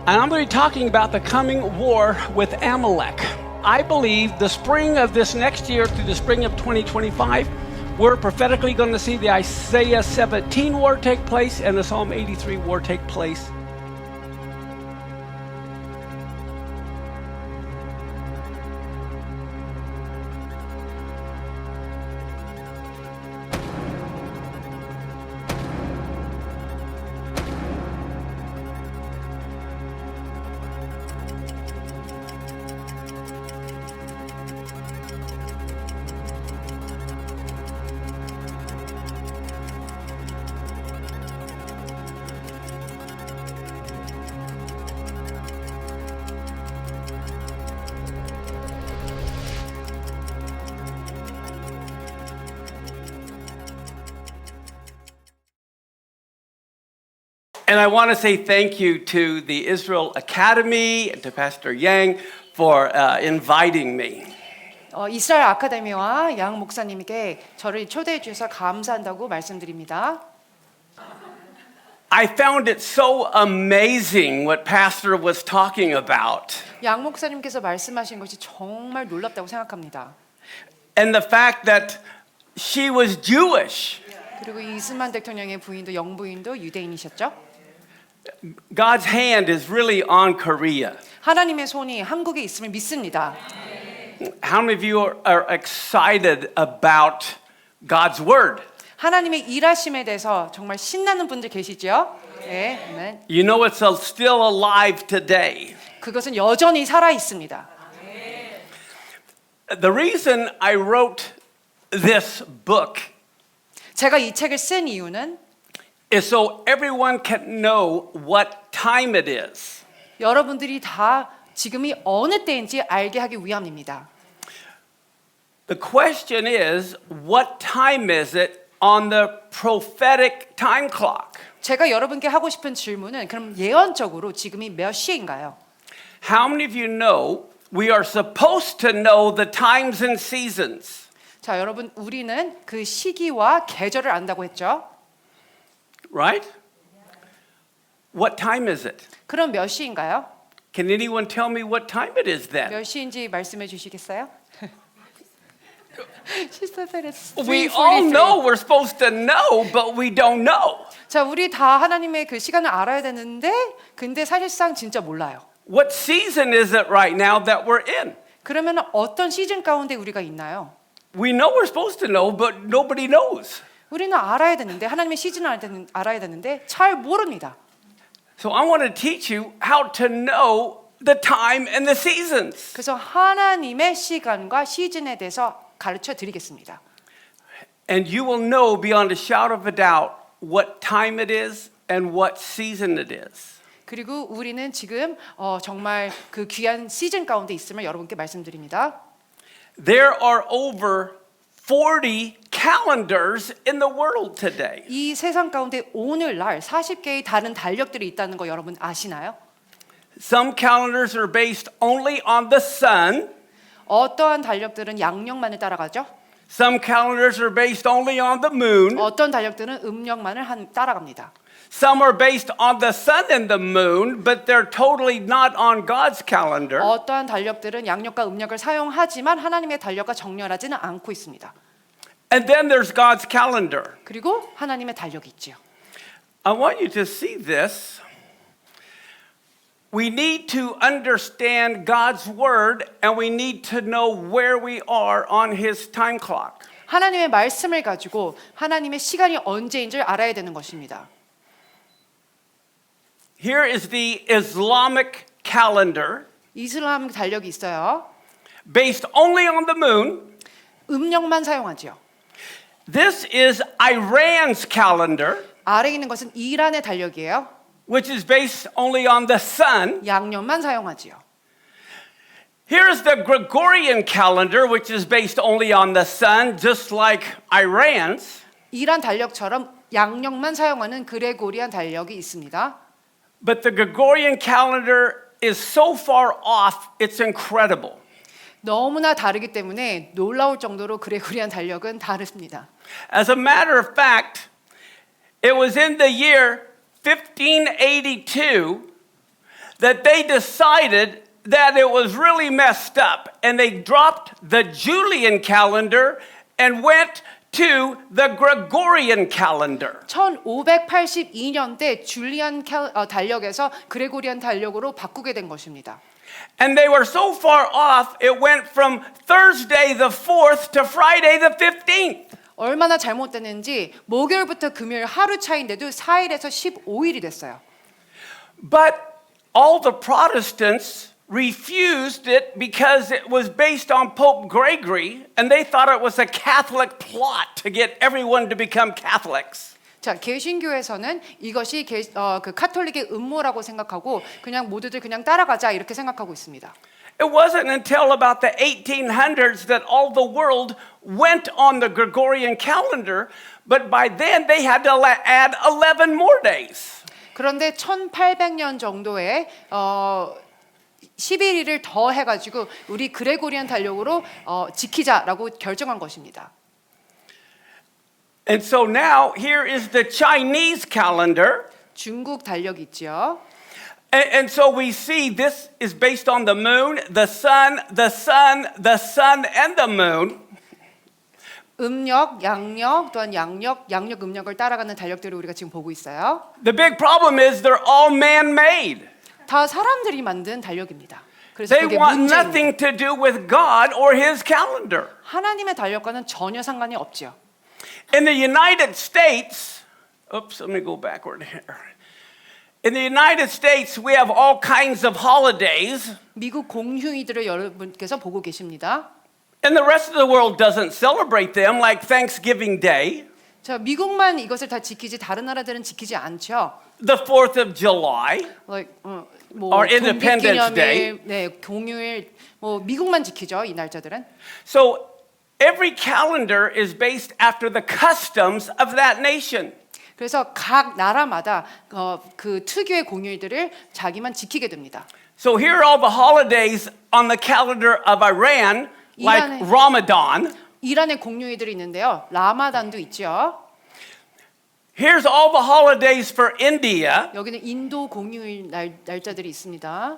And I'm going to be talking about the coming war with Amalek. I believe the spring of this next year through the spring of 2025, we're prophetically going to see the Isaiah 17 war take place and the Psalm 83 war take place. And I want to say thank you to the Israel Academy and to Pastor Yang for inviting me. 이스라엘 아카데미와 양 목사님에게 저를 초대해 주셔서 감사한다고 말씀드립니다. I found it so amazing what Pastor was talking about. 양 목사님께서 말씀하신 것이 정말 놀랍다고 생각합니다. And the fact that she was Jewish. 그리고 이스만 대통령의 부인도 영부인도 유대인이셨죠? God's hand is really on Korea. 하나님의 손이 한국에 있음을 믿습니다. How many of you are excited about God's word? 하나님의 일하심에 대해서 정말 신나는 분들 계시죠? 네, 아멘. You know it's still alive today. 그것은 여전히 살아 있습니다. The reason I wrote this book 제가 이 책을 쓴 이유는 is so everyone can know what time it is. 여러분들이 다 지금이 어느 때인지 알게 하기 위함입니다. The question is, what time is it on the prophetic time clock? 제가 여러분께 하고 싶은 질문은 그럼 예언적으로 지금이 몇 시인가요? How many of you know we are supposed to know the times and seasons? 자, 여러분 우리는 그 시기와 계절을 안다고 했죠? Right? What time is it? 그럼 몇 시인가요? Can anyone tell me what time it is then? 몇 시인지 말씀해 주시겠어요? She said that it's We all 3:43. know we're supposed to know, but we don't know. 자, 우리 다 하나님의 그 시간을 알아야 되는데 근데 사실상 진짜 몰라요. What season is it right now that we're in? 그러면 어떤 시즌 가운데 우리가 있나요? We know we're supposed to know, but nobody knows. 우리는 알아야 되는데 하나님의 시즌을 알아야 되는데 잘 모릅니다. So I want to teach you how to know the time and the seasons. 그래서 하나님의 시간과 시즌에 대해서 가르쳐 드리겠습니다. And you will know beyond a shadow of a doubt what time it is and what season it is. 그리고 우리는 지금 정말 그 귀한 시즌 가운데 있음을 여러분께 말씀드립니다. There are over 40 calendars in the world today. 이 세상 가운데 오늘날 40개의 다른 달력들이 있다는 거 여러분 아시나요? Some calendars are based only on the sun. 어떠한 달력들은 양력만을 따라가죠? Some calendars are based only on the moon. 어떤 달력들은 음력만을 따라갑니다. Some are based on the sun and the moon, but they're totally not on God's calendar. 어떠한 달력들은 양력과 음력을 사용하지만 하나님의 달력과 정렬하지는 않고 있습니다. And then there's God's calendar. 그리고 하나님의 달력이 있지요. I want you to see this. We need to understand God's word and we need to know where we are on his time clock. 하나님의 말씀을 가지고 하나님의 시간이 언제인 줄 알아야 되는 것입니다. Here is the Islamic calendar 이슬람 달력이 있어요. based only on the moon. 음력만 사용하지요. This is Iran's calendar, 아래에 있는 것은 이란의 달력이에요. which is based only on the sun. 양력만 사용하지요. Here's the Gregorian calendar, which is based only on the sun, just like Iran's. 이란 달력처럼 양력만 사용하는 그레고리안 달력이 있습니다. But the Gregorian calendar is so far off, it's incredible. 너무나 다르기 때문에 놀라울 정도로 그레고리안 달력은 다릅니다. As a matter of fact, it was in the year 1582 that they decided that it was really messed up, and they dropped the Julian calendar and went to the Gregorian calendar. 1582년대 줄리안 달력에서 그레고리안 달력으로 바꾸게 된 것입니다. And they were so far off, it went from Thursday the 4th to Friday the 15th. 얼마나 잘못됐는지 목요일부터 금요일 하루 차이인데도 4일에서 15일이 됐어요. But all the Protestants refused it because it was based on Pope Gregory, and they thought it was a Catholic plot to get everyone to become Catholics. 자, 개신교에서는 이것이 그 카톨릭의 음모라고 생각하고 그냥 모두들 그냥 따라가자 이렇게 생각하고 있습니다. It wasn't until about the 1800s that all the world went on the Gregorian calendar, but by then they had to add 11 more days. 그런데 1800년 정도에 11일을 더 해가지고 우리 그레고리안 달력으로 지키자라고 결정한 것입니다. And so now here is the Chinese calendar. 중국 달력 있죠. And so we see this is based on the moon, the sun, the sun, the sun, and the moon. 음력, 양력, 또한 양력, 음력을 따라가는 달력들을 우리가 지금 보고 있어요. The big problem is they're all man-made. 다 사람들이 만든 달력입니다. 그래서 They 그게 want 문제입니다. nothing to do with God or His calendar. 하나님의 달력과는 전혀 상관이 없죠. In the United States, oops, let me go backward here. In the United States, we have all kinds of holidays, 미국 공휴일들을 여러분께서 보고 계십니다. and the rest of the world doesn't celebrate them, like Thanksgiving Day, 자, 미국만 이것을 다 지키지 다른 나라들은 지키지 않죠. the 4th of July, 뭐 Or Independence Day. 독립기념일, 네, 공휴일, 뭐 미국만 지키죠 이 날짜들은. So every calendar is based after the customs of that nation. 그래서 각 나라마다 그 특유의 공휴일들을 자기만 지키게 됩니다. So here are all the holidays on the calendar of Iran, like 이란의- Ramadan. 이란의 공휴일들이 있는데요. 라마단도 있죠. Here's all the holidays for India. 여기는 인도 공휴일 날짜들이 있습니다.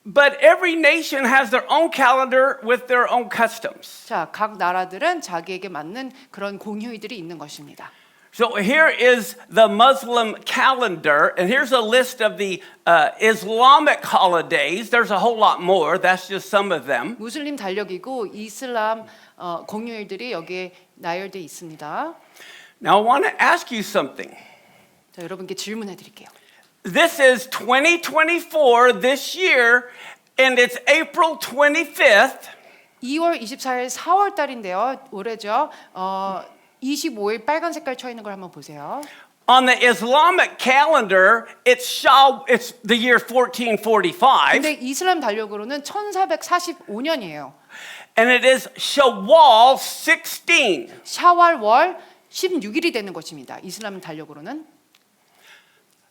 But every nation has their own calendar with their own customs. 자, 각 나라들은 자기에게 맞는 그런 공휴일들이 있는 것입니다. So here is the Muslim calendar, and here's a list of the Islamic holidays. There's a whole lot more. That's just some of them. 무슬림 달력이고 이슬람 공휴일들이 여기에 나열돼 있습니다. Now I want to ask you something. 자, 여러분께 질문해 드릴게요. This is 2024 this year, and it's April 25th. 2월 24일 4월 달인데요. 올해죠. 25일 빨간 색깔 쳐 있는 걸 한번 보세요. On the Islamic calendar, it's the year 1445, 근데 이슬람 달력으로는 1445년이에요. and it is Shawwal 16. 샤왈월 16일이 되는 것입니다. 이슬람 달력으로는.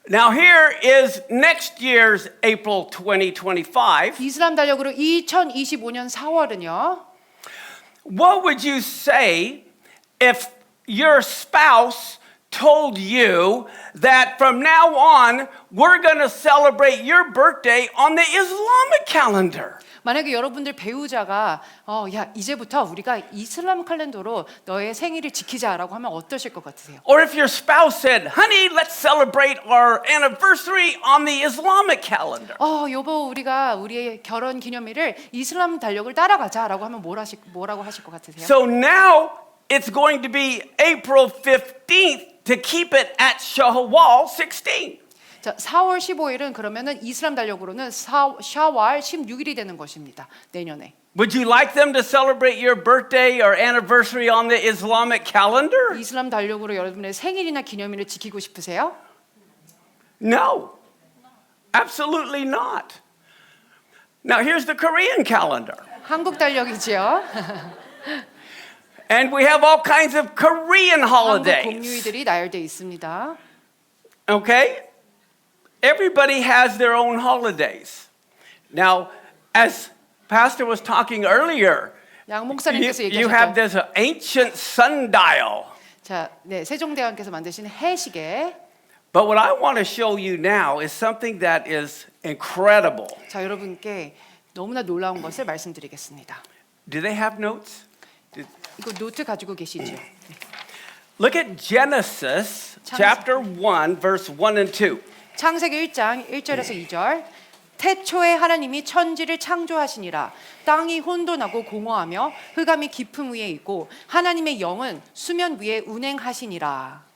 Now here is next year's April 2025. 이슬람 달력으로 2025년 4월은요. What would you say if your spouse told you that from now on we're going to celebrate your birthday on the Islamic calendar? 만약에 여러분들 배우자가 야 이제부터 우리가 이슬람 칼렌더로 너의 생일을 지키자라고 하면 어떠실 것 같으세요? Or if your spouse said, honey, let's celebrate our anniversary on the Islamic calendar. 여보 우리가 우리의 결혼 기념일을 이슬람 달력을 따라가자라고 하면 뭐라고 하실 것 같으세요? So now it's going to be April 15th to keep it at Shawwal 16. 자, 4월 15일은 그러면은 이슬람 달력으로는 샤왈 16일이 되는 것입니다. 내년에. Would you like them to celebrate your birthday or anniversary on the Islamic calendar? 이슬람 달력으로 여러분의 생일이나 기념일을 지키고 싶으세요? No, absolutely not. Now here's the Korean calendar. 한국 달력이지요. And we have all kinds of Korean 한국 holidays. 공휴일들이 나열되어 있습니다. Okay? Everybody has their own holidays. Now, as Pastor was talking earlier, 양 목사님께서 you have 얘기하셨죠. this ancient sundial. 자, 네, 세종대왕께서 만드신 해시계. But what I want to show you now is something that is incredible. 자, 여러분께 너무나 놀라운 것을 말씀드리겠습니다. Do they have notes? 이거 노트 가지고 계시죠? Look at Genesis chapter 1, verse 1 and 2. 창세기 1장 1절에서 2절. 태초에 하나님이 천지를 창조하시니라. 땅이 혼돈하고 공허하며 흑암이 깊음 위에 있고 하나님의 영은 수면 위에 운행하시니라.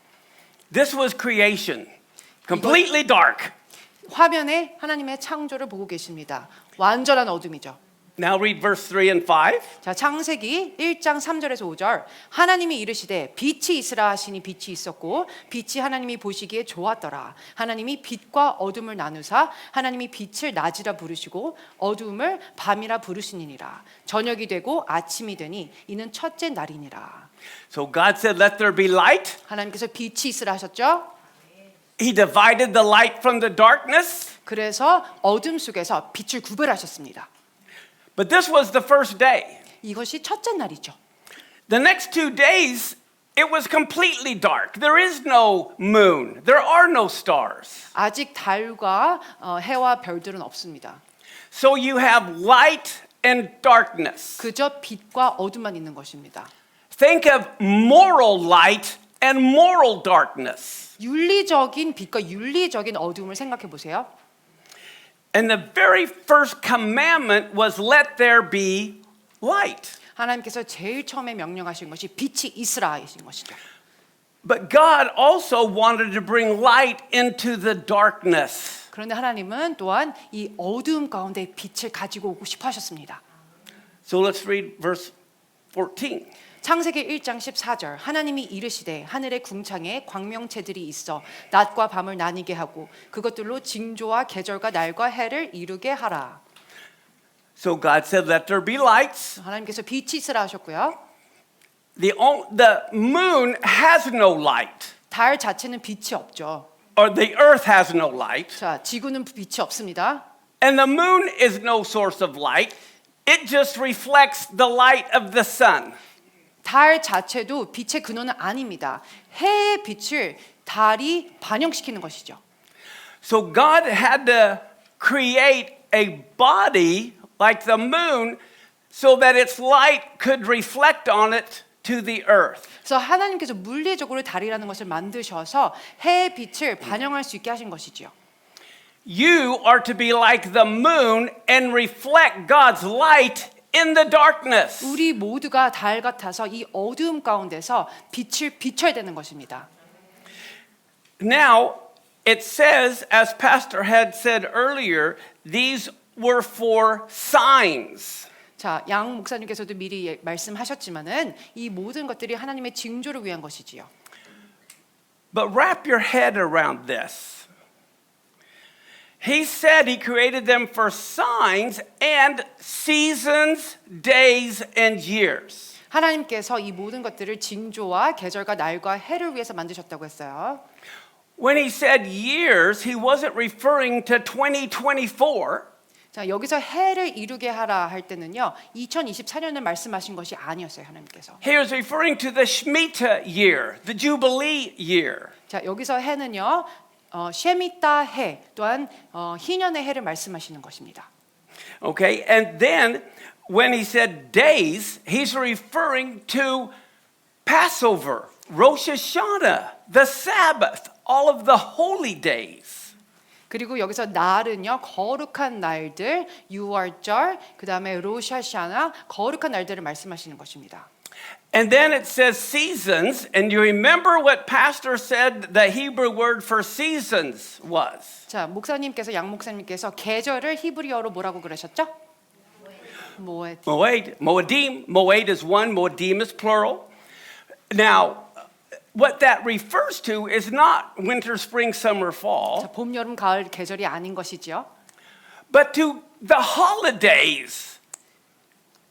This was creation, completely dark. 화면에 하나님의 창조를 보고 계십니다. 완전한 어둠이죠. Now read verse 3 and 5. 자, 창세기 1장 3절에서 5절. 하나님이 이르시되 빛이 있으라 하시니 빛이 있었고 빛이 하나님이 보시기에 좋았더라. 하나님이 빛과 어둠을 나누사 하나님이 빛을 낮이라 부르시고 어둠을 밤이라 부르시니라. 저녁이 되고 아침이 되니 이는 첫째 날이니라. So God said, let there be light. 하나님께서 빛이 있으라 하셨죠? He divided the light from the darkness. 그래서 어둠 속에서 빛을 구별하셨습니다. But this was the first day. 이것이 첫째 날이죠. The next 2 days, it was completely dark. There is no moon. There are no stars. 아직 달과 해와 별들은 없습니다. So you have light and darkness. 그저 빛과 어둠만 있는 것입니다. Think of moral light and moral darkness. 윤리적인 빛과 윤리적인 어둠을 생각해 보세요. And the very first commandment was let there be light. 하나님께서 제일 처음에 명령하신 것이 빛이 있으라 하신 것이죠. But God also wanted to bring light into the darkness. 그런데 하나님은 또한 이 어두움 가운데 빛을 가지고 오고 싶어 하셨습니다. So let's read verse 14. 창세기 1장 14절. 하나님이 이르시되 하늘의 궁창에 광명체들이 있어 낮과 밤을 나뉘게 하고 그것들로 징조와 계절과 날과 해를 이루게 하라. So God said, let there be lights. 하나님께서 빛이 있으라 하셨고요. The moon has no light, 달 자체는 빛이 없죠. or the earth has no light, 자, 지구는 빛이 없습니다. and the moon is no source of light. It just reflects the light of the sun. 달 자체도 빛의 근원은 아닙니다. 해의 빛을 달이 반영시키는 것이죠. So God had to create a body like the moon so that its light could reflect on it to the earth. 그래서 하나님께서 물리적으로 달이라는 것을 만드셔서 해의 빛을 반영할 수 있게 하신 것이지요. You are to be like the moon and reflect God's light in the darkness. 우리 모두가 달 같아서 이 어두움 가운데서 빛을 비춰야 되는 것입니다. Now, it says, as Pastor had said earlier, these were for signs. 자, 양 목사님께서도 미리 말씀하셨지만은 이 모든 것들이 하나님의 징조를 위한 것이지요. But wrap your head around this. He said he created them for signs and seasons, days, and years. 하나님께서 이 모든 것들을 징조와 계절과 날과 해를 위해서 만드셨다고 했어요. When he said years, he wasn't referring to 2024. 자, 여기서 해를 이루게 하라 할 때는요. 2024년을 말씀하신 것이 아니었어요, 하나님께서. He was referring to the Shemitah year, the Jubilee year. 자, 여기서 해는요. 셰미타 해 또한 희년의 해를 말씀하시는 것입니다. Okay, and then when he said days, he's referring to Passover, Rosh Hashanah, the Sabbath, all of the holy days. 그리고 여기서 날은요 거룩한 날들, 유월절, 그 다음에 로샤샤나 거룩한 날들을 말씀하시는 것입니다. And then it says seasons, and you remember what Pastor said the Hebrew word for seasons was. 자, 목사님께서 양 목사님께서 계절을 히브리어로 뭐라고 그러셨죠? 모에드. Moed, Moedim, Moed is one, Moedim is plural. Now, what that refers to is not winter, spring, summer, fall, 자, 봄, 여름, 가을 계절이 아닌 것이지요. but to the holidays.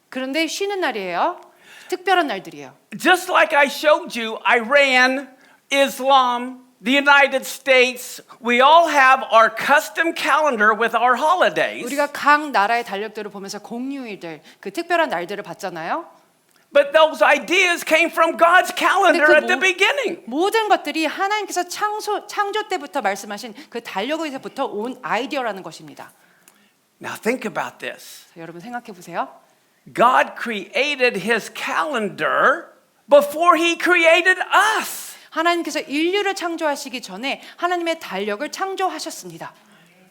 그런데 쉬는 날이에요. 특별한 날들이에요. Just like I showed you, Iran, Islam, the United States, we all have our custom calendar with our holidays. 우리가 각 나라의 달력들을 보면서 공휴일들, 그 특별한 날들을 봤잖아요. But those ideas came from God's calendar 그 at the 모- beginning. 모든 것들이 하나님께서 창조 때부터 말씀하신 그 달력에서부터 온 아이디어라는 것입니다. Now think about this. 자, 여러분 생각해 보세요. God created his calendar before he created us. 하나님께서 인류를 창조하시기 전에 하나님의 달력을 창조하셨습니다.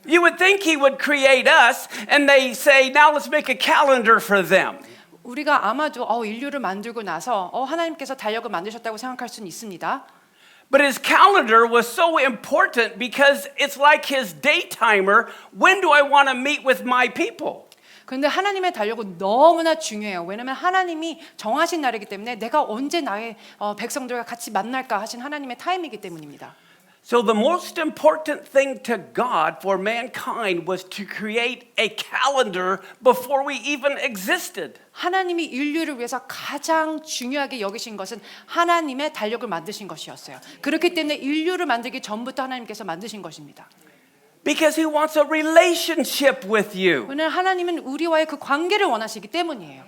You would think he would create us and they say, now let's make a calendar for them. 우리가 아마도 인류를 만들고 나서 하나님께서 달력을 만드셨다고 생각할 수는 있습니다. But his calendar was so important because it's like his day timer. When do I want to meet with my people? 그런데 하나님의 달력은 너무나 중요해요. 왜냐하면 하나님이 정하신 날이기 때문에 내가 언제 나의 백성들과 같이 만날까 하신 하나님의 타임이기 때문입니다. So the most important thing to God for mankind was to create a calendar before we even existed. 하나님이 인류를 위해서 가장 중요하게 여기신 것은 하나님의 달력을 만드신 것이었어요. 그렇기 때문에 인류를 만들기 전부터 하나님께서 만드신 것입니다. Because he wants a relationship with you. 왜냐하면 하나님은 우리와의 그 관계를 원하시기 때문이에요.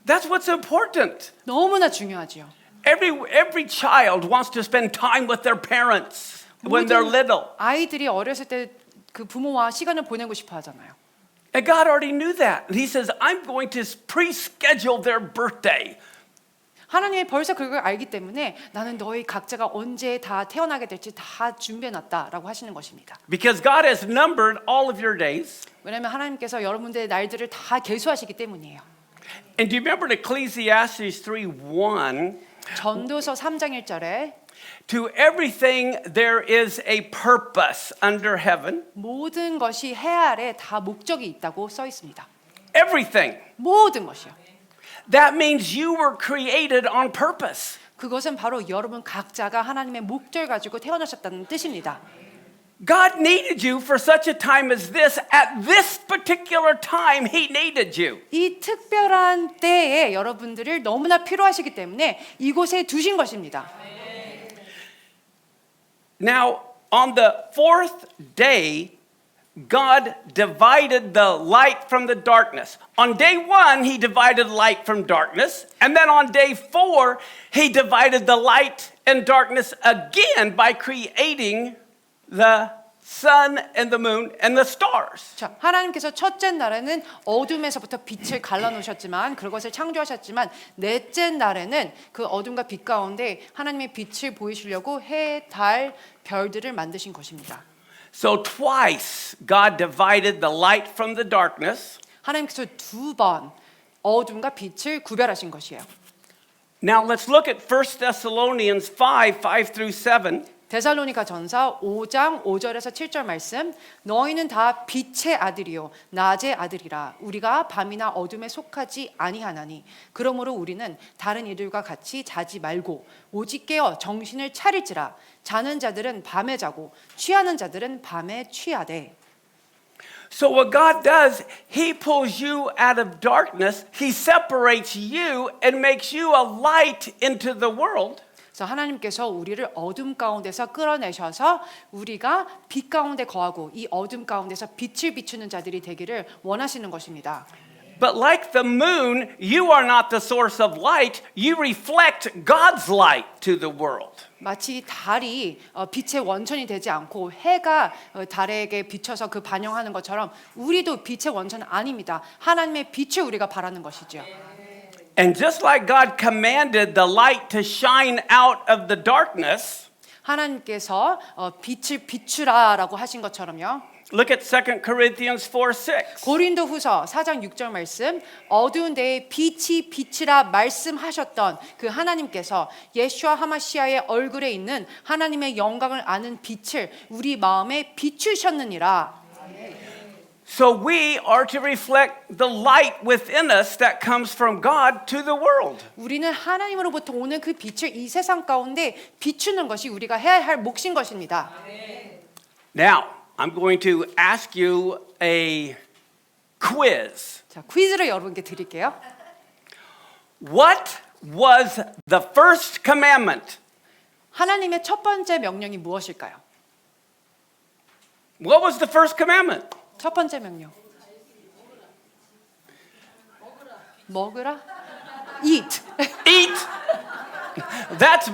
That's what's important. 너무나 중요하지요. Every child wants to spend time with their parents when they're little. 아이들이 어렸을 때 그 부모와 시간을 보내고 싶어 하잖아요. And God already knew that. And he says, I'm going to pre-schedule their birthday. 하나님이 벌써 그걸 알기 때문에 나는 너희 각자가 언제 다 태어나게 될지 다 준비해놨다라고 하시는 것입니다. Because God has numbered all of your days. 왜냐하면 하나님께서 여러분들의 날들을 다 계수하시기 때문이에요. And do you remember in Ecclesiastes 3:1? 전도서 3장 1절에 To everything there is a purpose under heaven. 모든 것이 해 아래 다 목적이 있다고 써 있습니다. Everything. 모든 것이요. That means you were created on purpose. 그것은 바로 여러분 각자가 하나님의 목적을 가지고 태어나셨다는 뜻입니다. God needed you for such a time as this. At this particular time, He needed you. 이 특별한 때에 여러분들을 너무나 필요하시기 때문에 이곳에 두신 것입니다. Now, on the fourth day, God divided the light from the darkness. On day one, He divided light from darkness. And then on day four, He divided the light and darkness again by creating the sun and the moon and the stars. 자, 하나님께서 첫째 날에는 어둠에서부터 빛을 갈라놓으셨지만 그것을 창조하셨지만 넷째 날에는 그 어둠과 빛 가운데 하나님의 빛을 보이시려고 해, 달, 별들을 만드신 것입니다. So twice God divided the light from the darkness. 하나님께서 두 번 어둠과 빛을 구별하신 것이에요. Now let's look at 1 Thessalonians 5 through 7. 데살로니가 전서 5장 5절에서 7절 말씀. 너희는 다 빛의 아들이요 낮의 아들이라. 우리가 밤이나 어둠에 속하지 아니하나니 그러므로 우리는 다른 이들과 같이 자지 말고 오직 깨어 정신을 차릴지라. 자는 자들은 밤에 자고 취하는 자들은 밤에 취하되. So what God does, He pulls you out of darkness, He separates you and makes you a light into the world. 그래서 하나님께서 우리를 어둠 가운데서 끌어내셔서 우리가 빛 가운데 거하고 이 어둠 가운데서 빛을 비추는 자들이 되기를 원하시는 것입니다. But like the moon, you are not the source of light. You reflect God's light to the world. 마치 달이 빛의 원천이 되지 않고 해가 달에게 비춰서 그 반영하는 것처럼 우리도 빛의 원천은 아닙니다. 하나님의 빛을 우리가 바라는 것이죠. And just like God commanded the light to shine out of the darkness, 하나님께서 빛을 비추라라고 하신 것처럼요. look at 2 Corinthians 4:6. 고린도후서 4장 6절 말씀. 어두운 데에 빛이 비치라 말씀하셨던 그 하나님께서 예수와 하마시아의 얼굴에 있는 하나님의 영광을 아는 빛을 우리 마음에 비추셨느니라. So we are to reflect the light within us that comes from God to the world. 우리는 하나님으로부터 오는 그 빛을 이 세상 가운데 비추는 것이 우리가 해야 할 몫인 것입니다. Now, I'm going to ask you a quiz. 자, 퀴즈를 여러분께 드릴게요. What was the first commandment? 하나님의 첫 번째 명령이 무엇일까요? What was the first commandment? 첫 번째 명령. 먹으라? eat. Eat. That's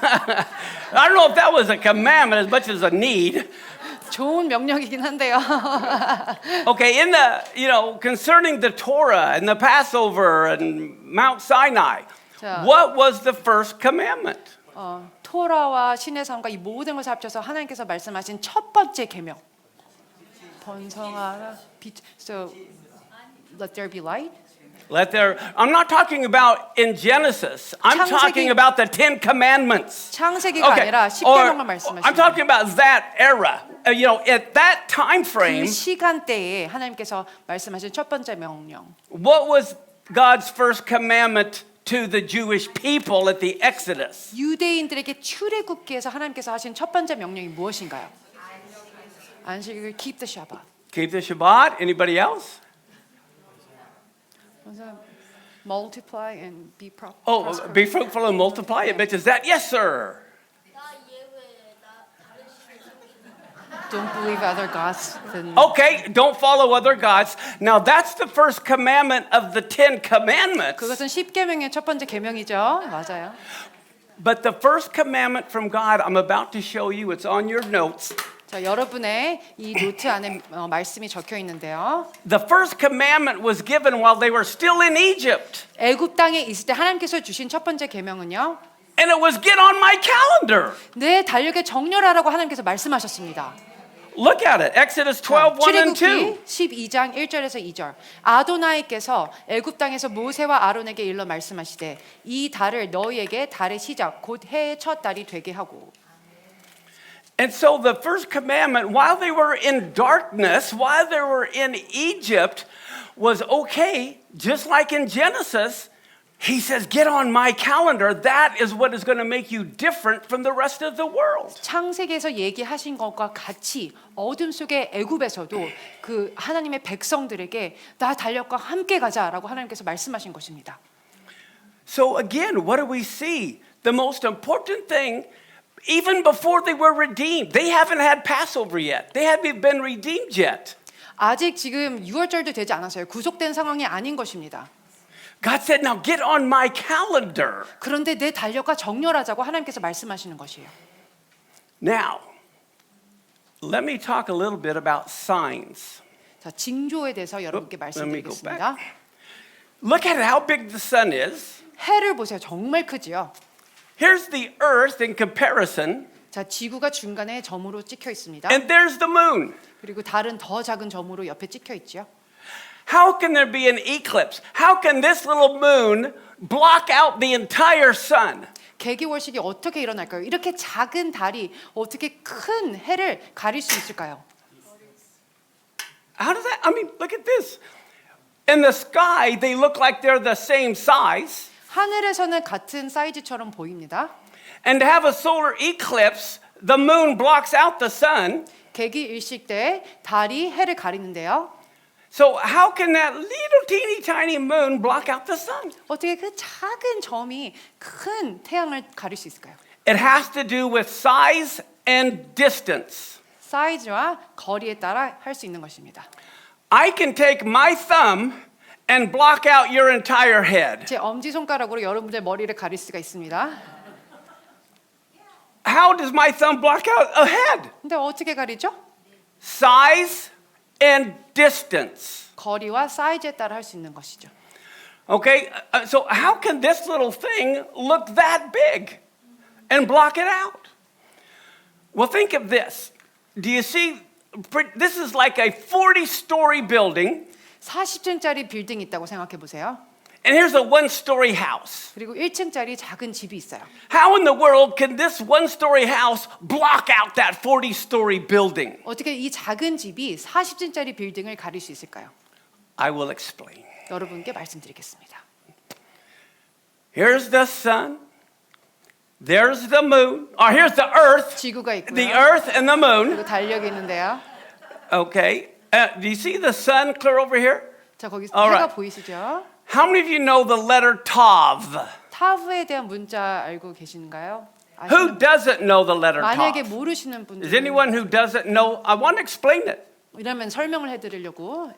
I don't know if that was a commandment as much as a need. 좋은 명령이긴 한데요. Okay, in the, concerning the Torah and the Passover and Mount Sinai, 자. what was the first commandment? 토라와 신의 삶과 이 모든 것을 합쳐서 하나님께서 말씀하신 첫 번째 계명. 번성하라 빛. So let there be light. I'm not talking about in Genesis. I'm 창세기- talking about the 10 commandments. 창세기가 Okay. 아니라 Or, 십계명만 말씀하시는 I'm talking about that era. At that time 그 frame, 시간대에 하나님께서 말씀하신 첫 번째 명령. what was God's first commandment to the Jewish people at the Exodus? 유대인들에게 출애굽기에서 하나님께서 하신 첫 번째 명령이 무엇인가요? 안식일을 keep the Shabbat. Keep the Shabbat. Anybody else? 그래서 multiply and be Oh, prosperous. be fruitful and multiply. It mentions that. Yes, sir. Don't believe other gods. Then Okay, don't follow other gods. Now that's the first commandment of the 10 commandments. 그것은 십계명의 첫 번째 계명이죠. 맞아요. But the first commandment from God, I'm about to show you. It's on your notes. 자, 여러분의 이 노트 안에 말씀이 적혀 있는데요. The first commandment was given while they were still in Egypt. 애굽 땅에 있을 때 하나님께서 주신 첫 번째 계명은요. And it was get on my calendar. 내 달력에 정렬하라고 하나님께서 말씀하셨습니다. Look at it. Exodus 12, 1 and 2. 출애굽기 12장 1절에서 2절. 아도나이께서 애굽 땅에서 모세와 아론에게 일러 말씀하시되 이 달을 너희에게 달의 시작 곧 해의 첫 달이 되게 하고. And so the first commandment, while they were in darkness, while they were in Egypt, was okay, just like in Genesis. He says, get on my calendar. That is what is going to make you different from the rest of the world. 창세기에서 얘기하신 것과 같이 어둠 속의 애굽에서도 그 하나님의 백성들에게 나 달력과 함께 가자라고 하나님께서 말씀하신 것입니다. So again, what do we see? The most important thing, even before they were redeemed, they haven't had Passover yet. They haven't been redeemed yet. 아직 지금 6월절도 되지 않았어요. 구속된 상황이 아닌 것입니다. God said, now get on my calendar. 그런데 내 달력과 정렬하자고 하나님께서 말씀하시는 것이에요. Now, let me talk a little bit about signs. 자, 징조에 대해서 여러분께 말씀드리겠습니다. Look at how big the sun is. 해를 보세요. 정말 크지요. Here's the earth in comparison, 자, 지구가 중간에 점으로 찍혀 있습니다. and there's the moon. 그리고 달은 더 작은 점으로 옆에 찍혀 있지요. How can there be an eclipse? How can this little moon block out the entire sun? 개기월식이 어떻게 일어날까요? 이렇게 작은 달이 어떻게 큰 해를 가릴 수 있을까요? How does that? I mean, look at this. In the sky, they look like they're the same size. 하늘에서는 같은 사이즈처럼 보입니다. And to have a solar eclipse, the moon blocks out the sun. 개기일식 때 달이 해를 가리는데요. So how can that little teeny tiny moon block out the sun? 어떻게 그 작은 점이 큰 태양을 가릴 수 있을까요? It has to do with size and distance. 사이즈와 거리에 따라 할 수 있는 것입니다. I can take my thumb and block out your entire head. 제 엄지손가락으로 여러분들 머리를 가릴 수가 있습니다. How does my thumb block out a head? 근데 어떻게 가리죠? Size and distance. 거리와 사이즈에 따라 할 수 있는 것이죠. Okay, so how can this little thing look that big and block it out? Well, think of this. Do you see? This is like a 40-story building, 40층짜리 빌딩이 있다고 생각해 보세요. and here's a one-story house. 그리고 1층짜리 작은 집이 있어요. How in the world can this one-story house block out that 40-story building? 어떻게 이 작은 집이 40층짜리 빌딩을 가릴 수 있을까요? I will explain. 여러분께 말씀드리겠습니다. Here's the sun. There's the moon. Or here's the earth. 지구가 있고요. The earth and the moon. 그리고 달력이 있는데요. Okay. Do you see the sun clear over here? 자, 거기 All 해가 right. 보이시죠? How many of you know the letter Tav? 타브에 대한 문자 알고 계신가요? Who doesn't know the letter 만약에 Tav? 모르시는 분들 Is anyone who doesn't know? I want to explain it 이러면 설명을 해드리려고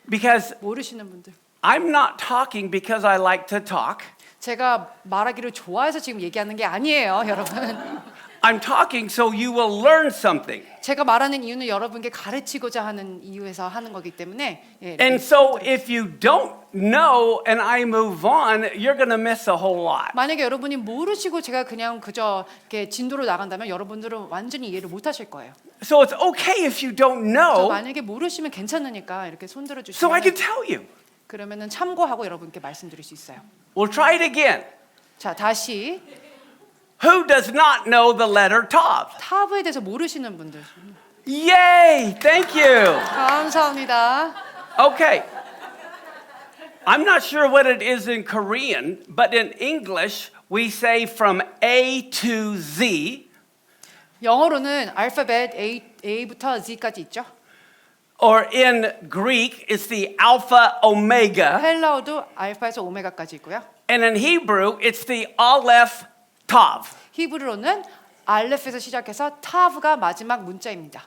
because 모르시는 분들 I'm not talking because I like to talk. 제가 말하기를 좋아해서 지금 얘기하는 게 아니에요, 여러분. I'm talking so you will learn something. 제가 말하는 이유는 여러분께 가르치고자 하는 이유에서 하는 거기 때문에. 예, 이렇게. And so if you don't know and I move on, you're going to miss a whole lot. 만약에 여러분이 모르시고 제가 그냥 그저 이렇게 진도로 나간다면 여러분들은 완전히 이해를 못 하실 거예요. So it's okay if you don't 저 know, 만약에 모르시면 괜찮으니까 이렇게 손들어 so I can 주시면 tell you. 그러면은 참고하고 여러분께 말씀드릴 수 있어요. We'll try it again. 자, 다시 Who does not know the letter Tav? 타브에 대해서 모르시는 분들. Yay! Thank you. 감사합니다. Okay. I'm not sure what it is in Korean, but in English, we say from A to Z, 영어로는 알파벳 A부터 Z까지 있죠. or in Greek, it's the Alpha Omega, 헬라어도 알파에서 오메가까지 있고요. and in Hebrew, it's the Aleph Tav. 히브리어는 알레프에서 시작해서 타브가 마지막 문자입니다.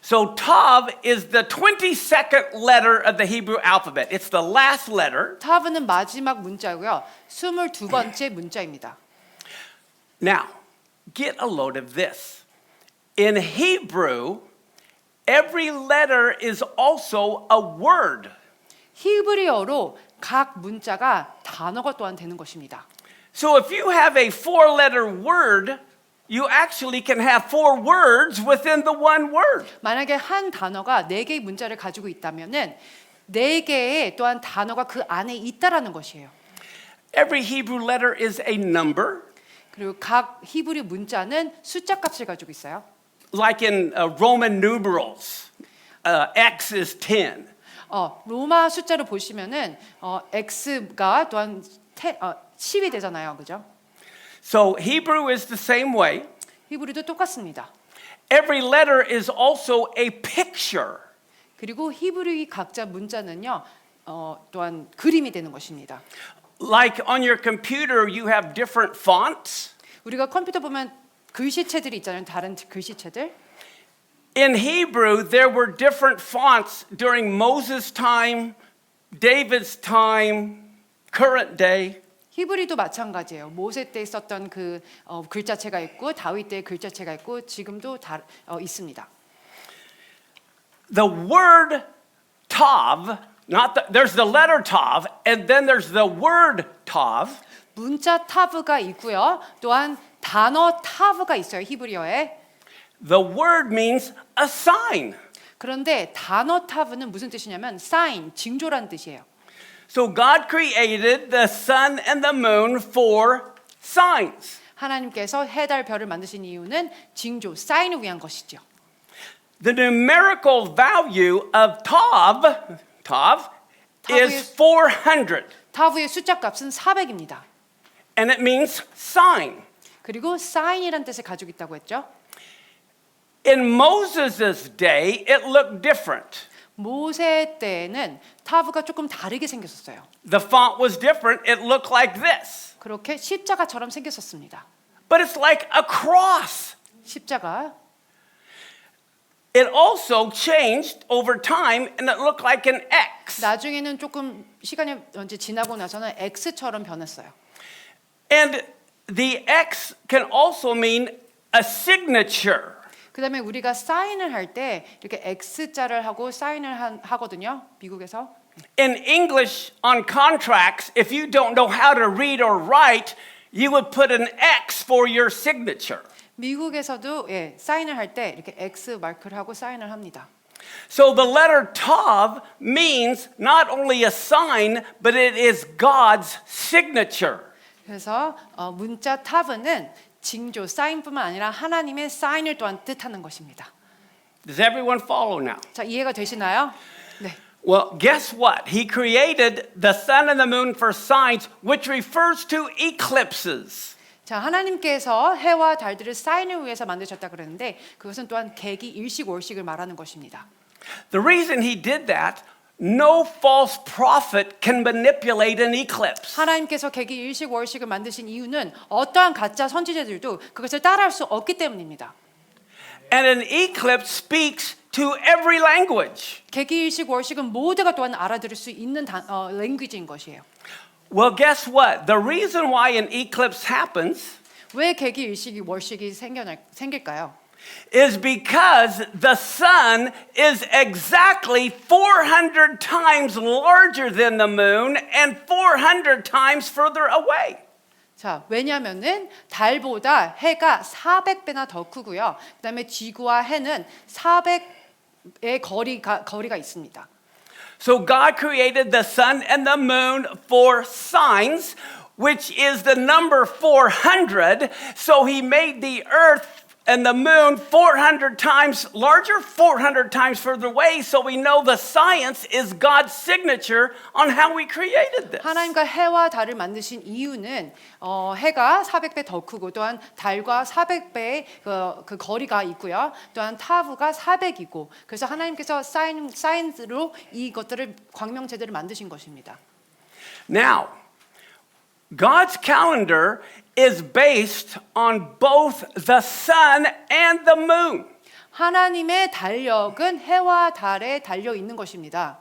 So Tav is the 22nd letter of the Hebrew alphabet. It's the last letter. 타브는 마지막 문자고요. 22번째 문자입니다. Now, get a load of this. In Hebrew, every letter is also a word. 히브리어로 각 문자가 단어가 또한 되는 것입니다. So if you have a four-letter word, you actually can have four words within the one word. 만약에 한 단어가 4개의 문자를 가지고 있다면은 4개의 또한 단어가 그 안에 있다라는 것이에요. Every Hebrew letter is a number. 그리고 각 히브리 문자는 숫자 값을 가지고 있어요. Like in Roman numerals, X is 10. 로마 숫자를 보시면은 x가 또한 10이 되잖아요. 그죠? So Hebrew is the same way. 히브리도 똑같습니다. Every letter is also a picture. 그리고 히브리 각자 문자는요. 또한 그림이 되는 것입니다. Like on your computer, you have different fonts. 우리가 컴퓨터 보면 글씨체들이 있잖아요. 다른 글씨체들. In Hebrew, there were different fonts during Moses' time, David's time, current day. 히브리도 마찬가지예요. 모세 때 썼던 그 글자체가 있고 다윗 때의 글자체가 있고 지금도 있습니다. The word Tav, there's the letter Tav, and then there's the word Tav. 문자 타브가 있고요. 또한 단어 타브가 있어요. 히브리어에. The word means a sign. 그런데 단어 타브는 무슨 뜻이냐면 sign, 징조란 뜻이에요. So God created the sun and the moon for signs. 하나님께서 해, 달, 별을 만드신 이유는 징조, 사인을 위한 것이죠. The numerical value of Tav is 400. 타브의 숫자 값은 400입니다. And it means sign. 그리고 사인이란 뜻을 가지고 있다고 했죠. In Moses' day, it looked different. 모세 때는 타브가 조금 다르게 생겼었어요. The font was different. It looked like this. 그렇게 십자가처럼 생겼었습니다. But it's like a cross. 십자가. It also changed over time and it looked like an X. 나중에는 조금 시간이 언제 지나고 나서는 X처럼 변했어요. And the X can also mean a signature. 그다음에 우리가 사인을 할 때 이렇게 X자를 하고 사인을 하거든요. 미국에서. In English on contracts, if you don't know how to read or write, you would put an X for your signature. 미국에서도 사인을 할 때 이렇게 X 마크를 하고 사인을 합니다. So the letter Tav means not only a sign, but it is God's signature. 그래서 문자 타브는 징조, 사인뿐만 아니라 하나님의 사인을 또한 뜻하는 것입니다. Does everyone follow now? 자, 이해가 되시나요? 네. Well, guess what? He created the sun and the moon for signs, which refers to eclipses. 자, 하나님께서 해와 달들을 사인을 위해서 만드셨다 그랬는데 그것은 또한 계기, 일식, 월식을 말하는 것입니다. The reason he did that, no false prophet can manipulate an eclipse. 하나님께서 계기, 일식, 월식을 만드신 이유는 어떠한 가짜 선지자들도 그것을 따라할 수 없기 때문입니다. And an eclipse speaks to every language. 계기, 일식, 월식은 모두가 또한 알아들을 수 있는 랭귀지인 것이에요. Well, guess what? The reason why an eclipse happens 왜 계기, 일식이, 월식이 생길까요? is because the sun is exactly 400 times larger than the moon and 400 times further away. 자, 왜냐면은 달보다 해가 400배나 더 크고요. 그다음에 지구와 해는 400의 거리가 있습니다. So God created the sun and the moon for signs, which is the number 400. So he made the earth and the moon 400 times larger, 400 times further away. So we know the science is God's signature on how we created this. 하나님과 해와 달을 만드신 이유는 해가 400배 더 크고 또한 달과 400배의 그 거리가 있고요. 또한 타부가 400이고 그래서 하나님께서 사인으로 이것들을 광명제대를 만드신 것입니다. Now, God's calendar is based on both the sun and the moon. 하나님의 달력은 해와 달에 달려 있는 것입니다.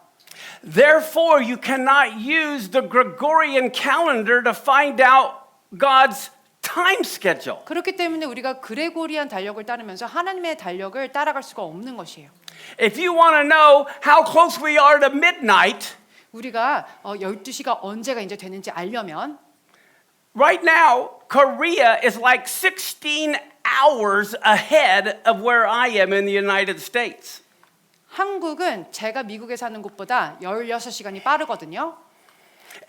Therefore, you cannot use the Gregorian calendar to find out God's time schedule. 그렇기 때문에 우리가 그레고리안 달력을 따르면서 하나님의 달력을 따라갈 수가 없는 것이에요. If you want to know how close we are to midnight, 우리가 12시가 언제가 이제 되는지 알려면 right now, Korea is like 16 hours ahead of where I am in the United States. 한국은 제가 미국에 사는 곳보다 16시간이 빠르거든요.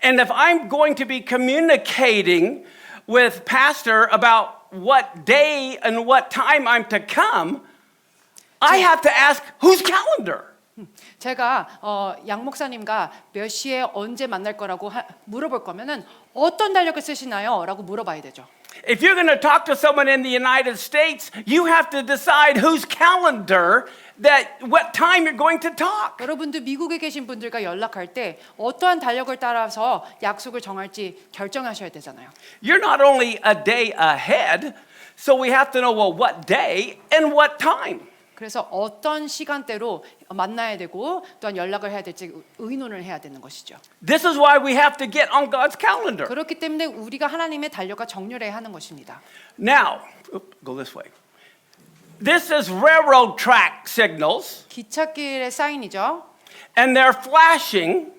And if I'm going to be communicating with pastor about what day and what time I'm to come, I have to ask whose calendar? 제가 양 목사님과 몇 시에 언제 만날 거라고 물어볼 거면은 어떤 달력을 쓰시나요? 라고 물어봐야 되죠. If you're going to talk to someone in the United States, you have to decide whose calendar what time you're going to talk. 여러분도 미국에 계신 분들과 연락할 때 어떠한 달력을 따라서 약속을 정할지 결정하셔야 되잖아요. You're not only a day ahead, so we have to know well what day and what time. 그래서 어떤 시간대로 만나야 되고 또한 연락을 해야 될지 의논을 해야 되는 것이죠. This is why we have to get on God's calendar. 그렇기 때문에 우리가 하나님의 달력과 정렬해야 하는 것입니다. Now, go this way. This is railroad track signals, 기찻길의 사인이죠. and they're flashing.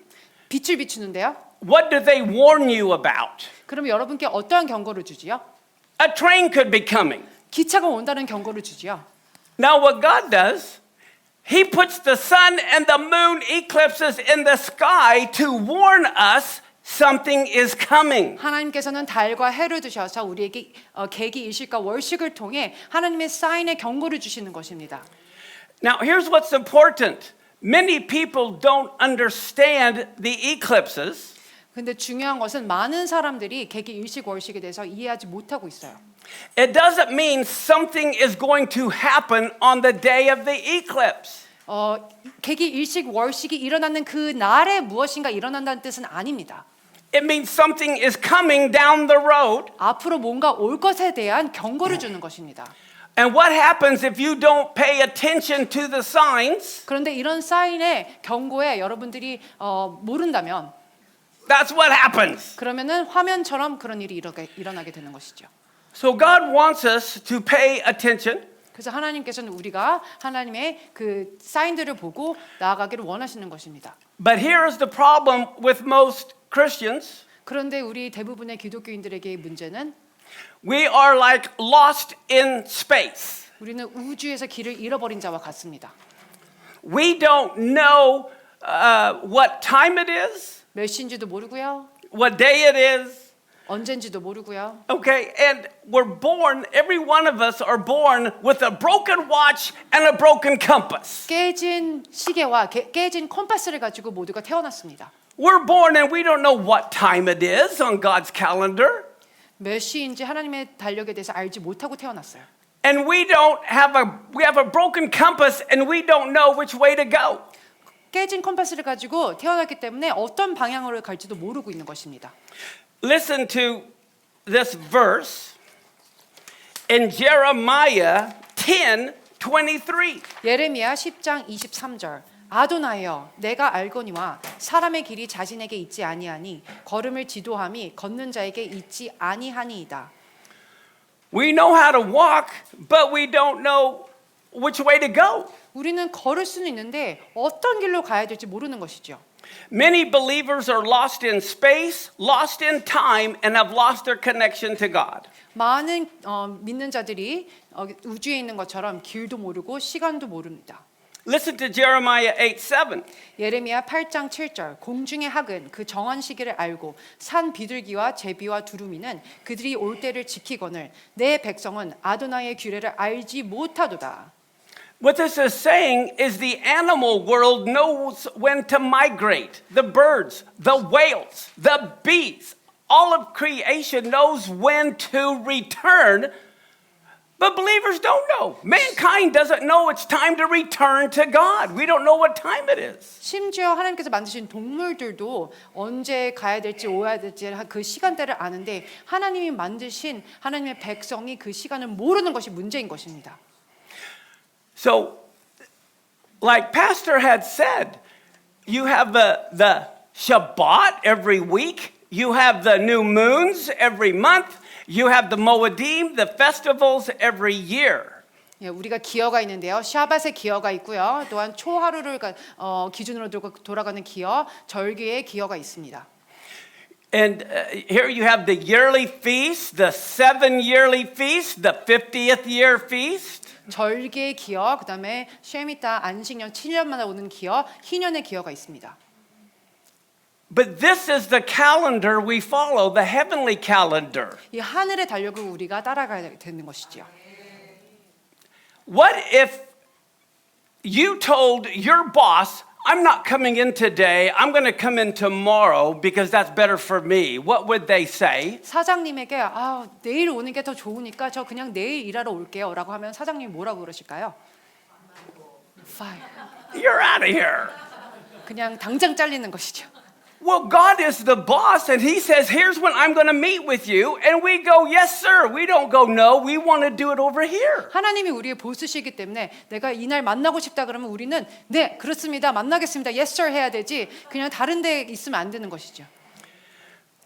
빛을 비추는데요. What do they warn you about? 그럼 여러분께 어떠한 경고를 주지요? A train could be coming. 기차가 온다는 경고를 주지요. Now, what God does, He puts the sun and the moon eclipses in the sky to warn us something is coming. 하나님께서는 달과 해를 두셔서 우리에게 계기, 일식과 월식을 통해 하나님의 사인의 경고를 주시는 것입니다. Now, here's what's important. Many people don't understand the eclipses. 근데 중요한 것은 많은 사람들이 계기, 일식, 월식에 대해서 이해하지 못하고 있어요. It doesn't mean something is going to happen on the day of the eclipse. 계기, 일식, 월식이 일어나는 그 날에 무엇인가 일어난다는 뜻은 아닙니다. It means something is coming down the road. 앞으로 뭔가 올 것에 대한 경고를 주는 것입니다. And what happens if you don't pay attention to the signs? 그런데 이런 사인의 경고에 여러분들이 모른다면 That's what happens. 그러면은 화면처럼 그런 일이 일어나게 되는 것이죠. So God wants us to pay attention. 그래서 하나님께서는 우리가 하나님의 그 사인들을 보고 나아가기를 원하시는 것입니다. But here is the problem with most Christians. 그런데 우리 대부분의 기독교인들에게의 문제는 We are like lost in space. 우리는 우주에서 길을 잃어버린 자와 같습니다. We don't know what time it is, 몇 시인지도 모르고요. what day it is. 언젠지도 모르고요. Okay, and we're born, every one of us are born with a broken watch and a broken compass. 깨진 시계와 깨진 컴파스를 가지고 모두가 태어났습니다. We're born and we don't know what time it is on God's calendar. 몇 시인지 하나님의 달력에 대해서 알지 못하고 태어났어요. And we have a broken compass and we don't know which way to go. 깨진 컴파스를 가지고 태어났기 때문에 어떤 방향으로 갈지도 모르고 있는 것입니다. Listen to this verse in Jeremiah 10:23. 예레미야 10장 23절 아도나이여 내가 알거니와 사람의 길이 자신에게 있지 아니하니 걸음을 지도함이 걷는 자에게 있지 아니하니이다. We know how to walk, but we don't know which way to go. 우리는 걸을 수는 있는데 어떤 길로 가야 될지 모르는 것이죠. Many believers are lost in space, lost in time, and have lost their connection to God. 많은 믿는 자들이 우주에 있는 것처럼 길도 모르고 시간도 모릅니다. Listen to Jeremiah 8:7. 예레미야 8장 7절 공중의 학은 그 정한 시기를 알고 산 비둘기와 제비와 두루미는 그들이 올 때를 지키거늘 내 백성은 아도나이의 규례를 알지 못하도다. What this is saying is the animal world knows when to migrate. The birds, the whales, the bees, all of creation knows when to return. But believers don't know. Mankind doesn't know it's time to return to God. We don't know what time it is. 심지어 하나님께서 만드신 동물들도 언제 가야 될지 오야 될지 그 시간대를 아는데 하나님이 만드신 하나님의 백성이 그 시간을 모르는 것이 문제인 것입니다. So, like Pastor had said, you have the Shabbat every week. You have the new moons every month. You have the Moedim, the festivals every year. 예, 우리가 기어가 있는데요. 샤밧의 기어가 있고요. 또한 초하루를 기준으로 돌아가는 기어, 절기의 기어가 있습니다. And here you have the yearly feast, the 7 yearly feast, the 50th year feast. 절기의 기어, 그다음에 쉐미타 안식년 7년마다 오는 기어, 희년의 기어가 있습니다. But this is the calendar we follow, the heavenly calendar. 이 하늘의 달력을 우리가 따라가야 되는 것이지요. What if you told your boss, I'm not coming in today, I'm going to come in tomorrow because that's better for me? What would they say? 사장님에게 내일 오는 게 더 좋으니까 저 그냥 내일 일하러 올게요라고 하면 사장님이 뭐라고 그러실까요? Fine. You're out of here. 그냥 당장 잘리는 것이죠. Well, God is the boss, and He says, here's when I'm going to meet with you. And we go, yes, sir. We don't go, no, we want to do it over here. 하나님이 우리의 보스시기 때문에 내가 이날 만나고 싶다 그러면 우리는 네, 그렇습니다. 만나겠습니다. Yes, sir 해야 되지. 그냥 다른 데 있으면 안 되는 것이죠.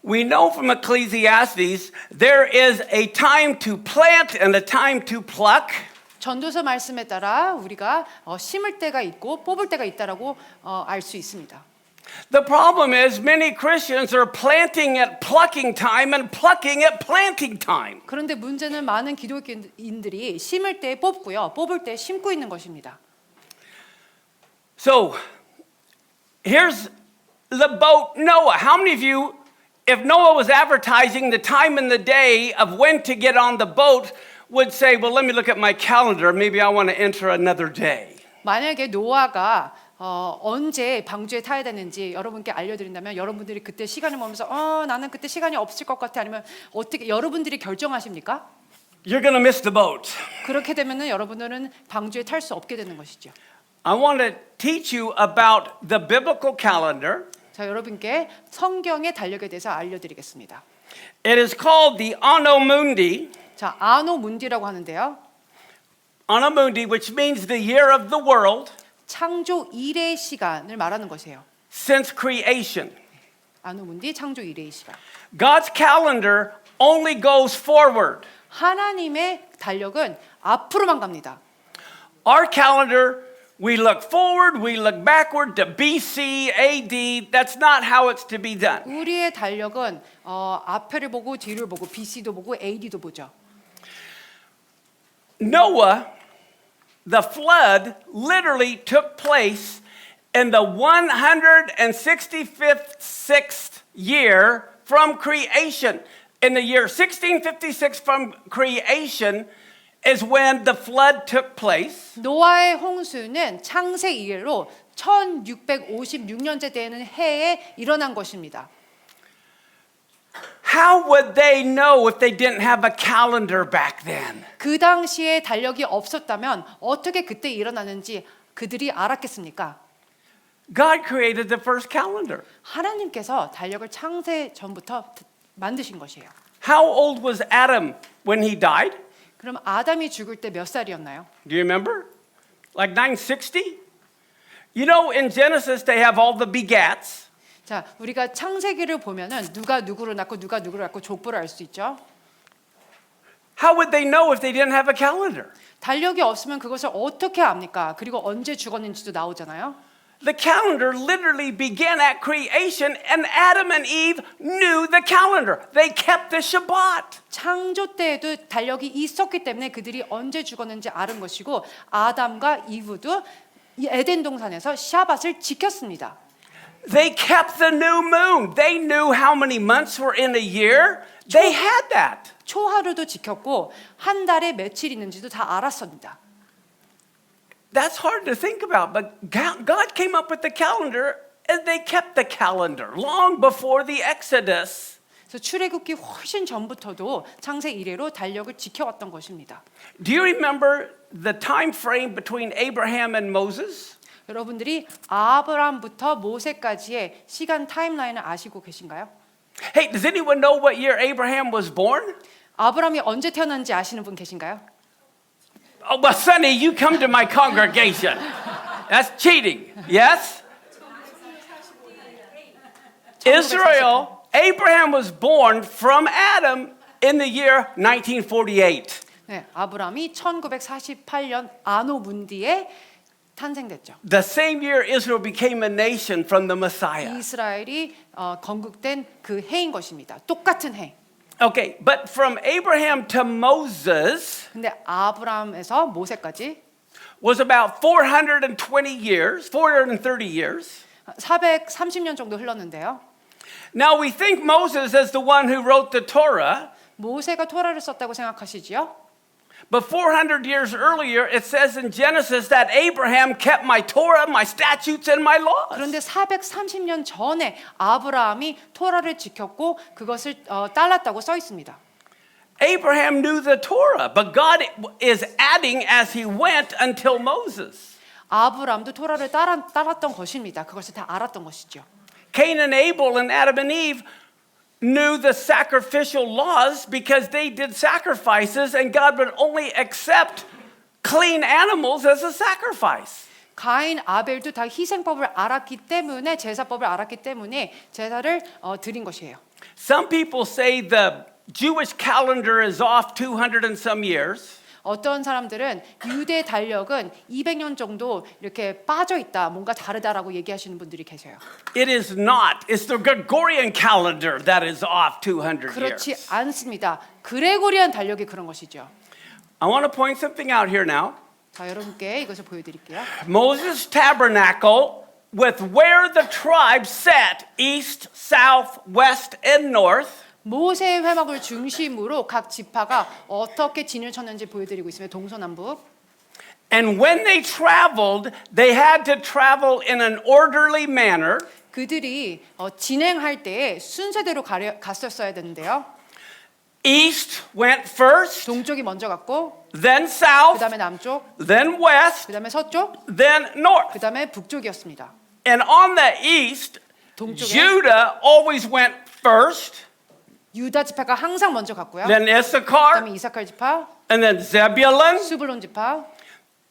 We know from Ecclesiastes, there is a time to plant and a time to pluck. 전도서 말씀에 따라 우리가 심을 때가 있고 뽑을 때가 있다라고 알 수 있습니다. The problem is many Christians are planting at plucking time and plucking at planting time. 그런데 문제는 많은 기독교인들이 심을 때 뽑고요, 뽑을 때 심고 있는 것입니다. So, here's the boat Noah. How many of you, if Noah was advertising the time and the day of when to get on the boat, would say, well, let me look at my calendar. Maybe I want to enter another day. 만약에 노아가 언제 방주에 타야 되는지 여러분께 알려드린다면 여러분들이 그때 시간을 보면서 나는 그때 시간이 없을 것 같아 아니면 어떻게 여러분들이 결정하십니까? You're going to miss the boat. 그렇게 되면은 여러분들은 방주에 탈 수 없게 되는 것이죠. I want to teach you about the biblical calendar. 자, 여러분께 성경의 달력에 대해서 알려드리겠습니다. It is called the Anno Mundi. 자, 아노 문디라고 하는데요. Anno Mundi, which means the year of the world 창조 이래의 시간을 말하는 것이에요. since creation. 아노 문디 창조 이래의 시간. God's calendar only goes forward. 하나님의 달력은 앞으로만 갑니다. Our calendar, we look forward, we look backward to BC, AD. That's not how it's to be done. 우리의 달력은 앞을 보고 뒤를 보고 BC도 보고 AD도 보죠. Noah, the flood literally took place in the 165th year from creation. In the year 1656 from creation is when the flood took place. 노아의 홍수는 창세 이래로 1656년째 되는 해에 일어난 것입니다. How would they know if they didn't have a calendar back then? 그 당시에 달력이 없었다면 어떻게 그때 일어나는지 그들이 알았겠습니까? God created the first calendar. 하나님께서 달력을 창세 전부터 만드신 것이에요. How old was Adam when he died? 그럼 아담이 죽을 때 몇 살이었나요? Do you remember? Like 960? You know, in Genesis, they have all the begats. 자, 우리가 창세기를 보면은 누가 누구를 낳고 누가 누구를 낳고 족보를 알 수 있죠. How would they know if they didn't have a calendar? 달력이 없으면 그것을 어떻게 압니까? 그리고 언제 죽었는지도 나오잖아요. The calendar literally began at creation, and Adam and Eve knew the calendar. They kept the Shabbat. 창조 때에도 달력이 있었기 때문에 그들이 언제 죽었는지 아는 것이고 아담과 이브도 이 에덴 동산에서 샤밧을 지켰습니다. They kept the new moon. They knew how many months were in a year. They had that. 초하루도 지켰고 한 달에 며칠 있는지도 다 알았습니다. That's hard to think about, but God came up with the calendar, and they kept the calendar long before the Exodus. 그래서 출애굽기 훨씬 전부터도 창세 이래로 달력을 지켜왔던 것입니다. Do you remember the time frame between Abraham and Moses? 여러분들이 아브람부터 모세까지의 시간 타임라인을 아시고 계신가요? Hey, does anyone know what year Abraham was born? 아브람이 언제 태어난지 아시는 분 계신가요? Oh, but Sonny, you come to my congregation. That's cheating. Yes? Israel, Abraham was born from Adam in the year 1948. 네, 아브람이 1948년 아노 문디에 탄생됐죠. The same year Israel became a nation from the Messiah. 이스라엘이 건국된 그 해인 것입니다. 똑같은 해. Okay, but from Abraham to Moses 근데 아브람에서 모세까지 was about 420 years, 430 years. 430년 정도 흘렀는데요. Now we think Moses is the one who wrote the Torah, 모세가 토라를 썼다고 생각하시지요? but 400 years earlier it says in Genesis that Abraham kept my Torah, my statutes, and my laws. 그런데 430년 전에 아브라함이 토라를 지켰고 그것을 따랐다고 써 있습니다. Abraham knew the Torah, but God is adding as he went until Moses. 아브라함도 토라를 따랐던 것입니다. 그것을 다 알았던 것이죠. Cain and Abel and Adam and Eve knew the sacrificial laws because they did sacrifices and God would only accept clean animals as a sacrifice. 가인, 아벨도 다 희생법을 알았기 때문에 제사법을 알았기 때문에 제사를 드린 것이에요. Some people say the Jewish calendar is off 200 and some years. 어떤 사람들은 유대 달력은 200년 정도 이렇게 빠져 있다, 뭔가 다르다라고 얘기하시는 분들이 계세요. It is not. It's the Gregorian calendar that is off 200 그렇지 years. 않습니다. 그레고리안 달력이 그런 것이죠. I want to point something out here now. 자, 여러분께 이것을 보여드릴게요. Moses' tabernacle with where the tribes sat, east, south, west, and north. 모세의 회막을 중심으로 각 지파가 어떻게 진을 쳤는지 보여드리고 있습니다. 동서남북. And when they traveled, they had to travel in an orderly manner. 그들이 진행할 때 순서대로 갔었어야 되는데요. East went first, 동쪽이 먼저 갔고 then south, 그다음에 남쪽, then west, 그다음에 서쪽, then north. 그다음에 북쪽이었습니다. And on the east, 동쪽에 Judah always went first, 유다 지파가 항상 먼저 갔고요. then Issachar, 그다음에 이사칼 지파, and then Zebulun. 스불론 지파.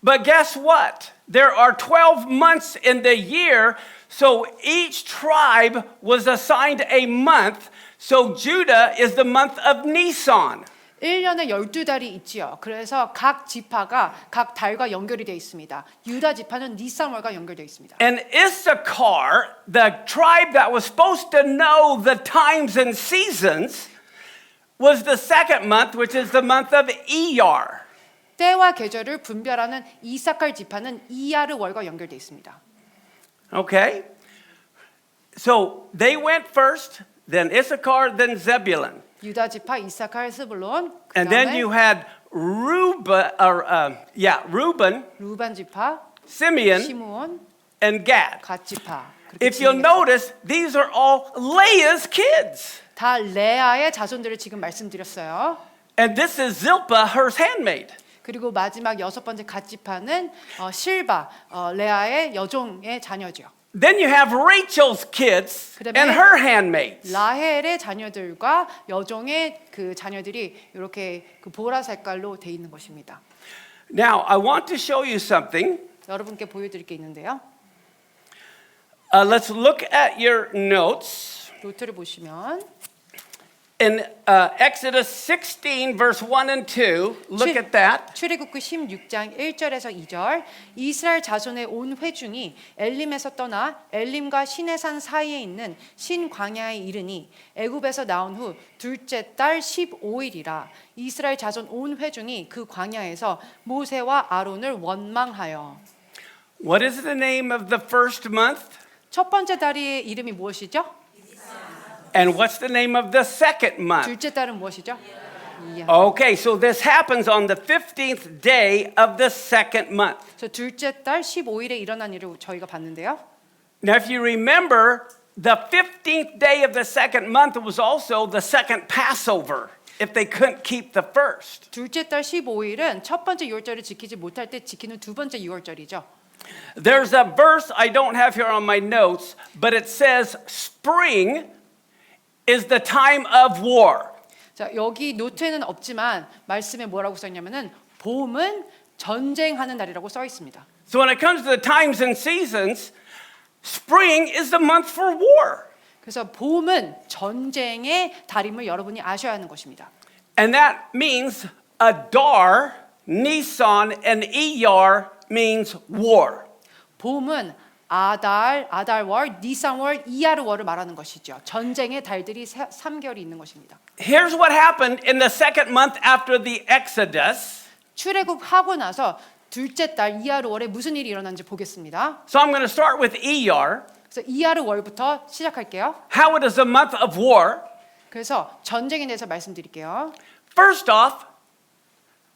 But guess what? There are 12 months in the year, so each tribe was assigned a month. So Judah is the month of Nisan. 1년에 12달이 있지요. 그래서 각 지파가 각 달과 연결이 되어 있습니다. 유다 지파는 니산월과 연결되어 있습니다. And Issachar, the tribe that was supposed to know the times and seasons, was the second month, which is the month of Iyar. 때와 계절을 분별하는 이사칼 지파는 이야르월과 연결되어 있습니다. Okay? So they went first, then Issachar, then Zebulun. 유다 지파, 이사칼, 스불론. And then 그다음에 you had Reuben, 루반 지파, Simeon, 시므온, and Gad. 갓 지파. 그렇게 If you'll 진행했어요. notice, these are all Leah's kids. 다 레아의 자손들을 지금 말씀드렸어요. And this is Zilpah, her handmaid. 그리고 마지막 6번째 갓 지파는 실바, 레아의 여종의 자녀죠. Then you have Rachel's kids 그다음에 and her handmaids. 라헬의 자녀들과 여종의 그 자녀들이 이렇게 그 보라 색깔로 돼 있는 것입니다. Now, I want to show you something. 여러분께 보여드릴 게 있는데요. Let's look at your notes. 노트를 보시면 In Exodus 16, verse 1 and 2, look at that. 출애굽기 16장 1절에서 2절 이스라엘 자손의 온 회중이 엘림에서 떠나 엘림과 시내산 사이에 있는 신광야에 이르니 애굽에서 나온 후 둘째 달 15일이라 이스라엘 자손 온 회중이 그 광야에서 모세와 아론을 원망하여. What is the name of the first month? 첫 번째 달의 이름이 무엇이죠? And what's the name of the second month? 둘째 달은 무엇이죠? 이하. Okay, so this happens on the 15th day of the second month. 저 둘째 달 15일에 일어난 일을 저희가 봤는데요. Now, if you remember, the 15th day of the second month was also the second Passover, if they couldn't keep the first. 둘째 달 15일은 첫 번째 유월절을 지키지 못할 때 지키는 두 번째 유월절이죠. There's a verse I don't have here on my notes, but it says spring is the time of war. 자, 여기 노트에는 없지만 말씀에 뭐라고 써 있냐면은 봄은 전쟁하는 날이라고 써 있습니다. So when it comes to the times and seasons, spring is the month for war. 그래서 봄은 전쟁의 달임을 여러분이 아셔야 하는 것입니다. And that means Adar, Nisan, and Iyar means war. 봄은 아달월, 니산월, 이야르월을 말하는 것이죠. 전쟁의 달들이 3개월이 있는 것입니다. Here's what happened in the second month after the Exodus. 출애굽하고 나서 둘째 달 이야르월에 무슨 일이 일어난지 보겠습니다. So I'm going to start with Iyar. 그래서 이야르월부터 시작할게요. How it is a month of war. 그래서 전쟁에 대해서 말씀드릴게요. First off,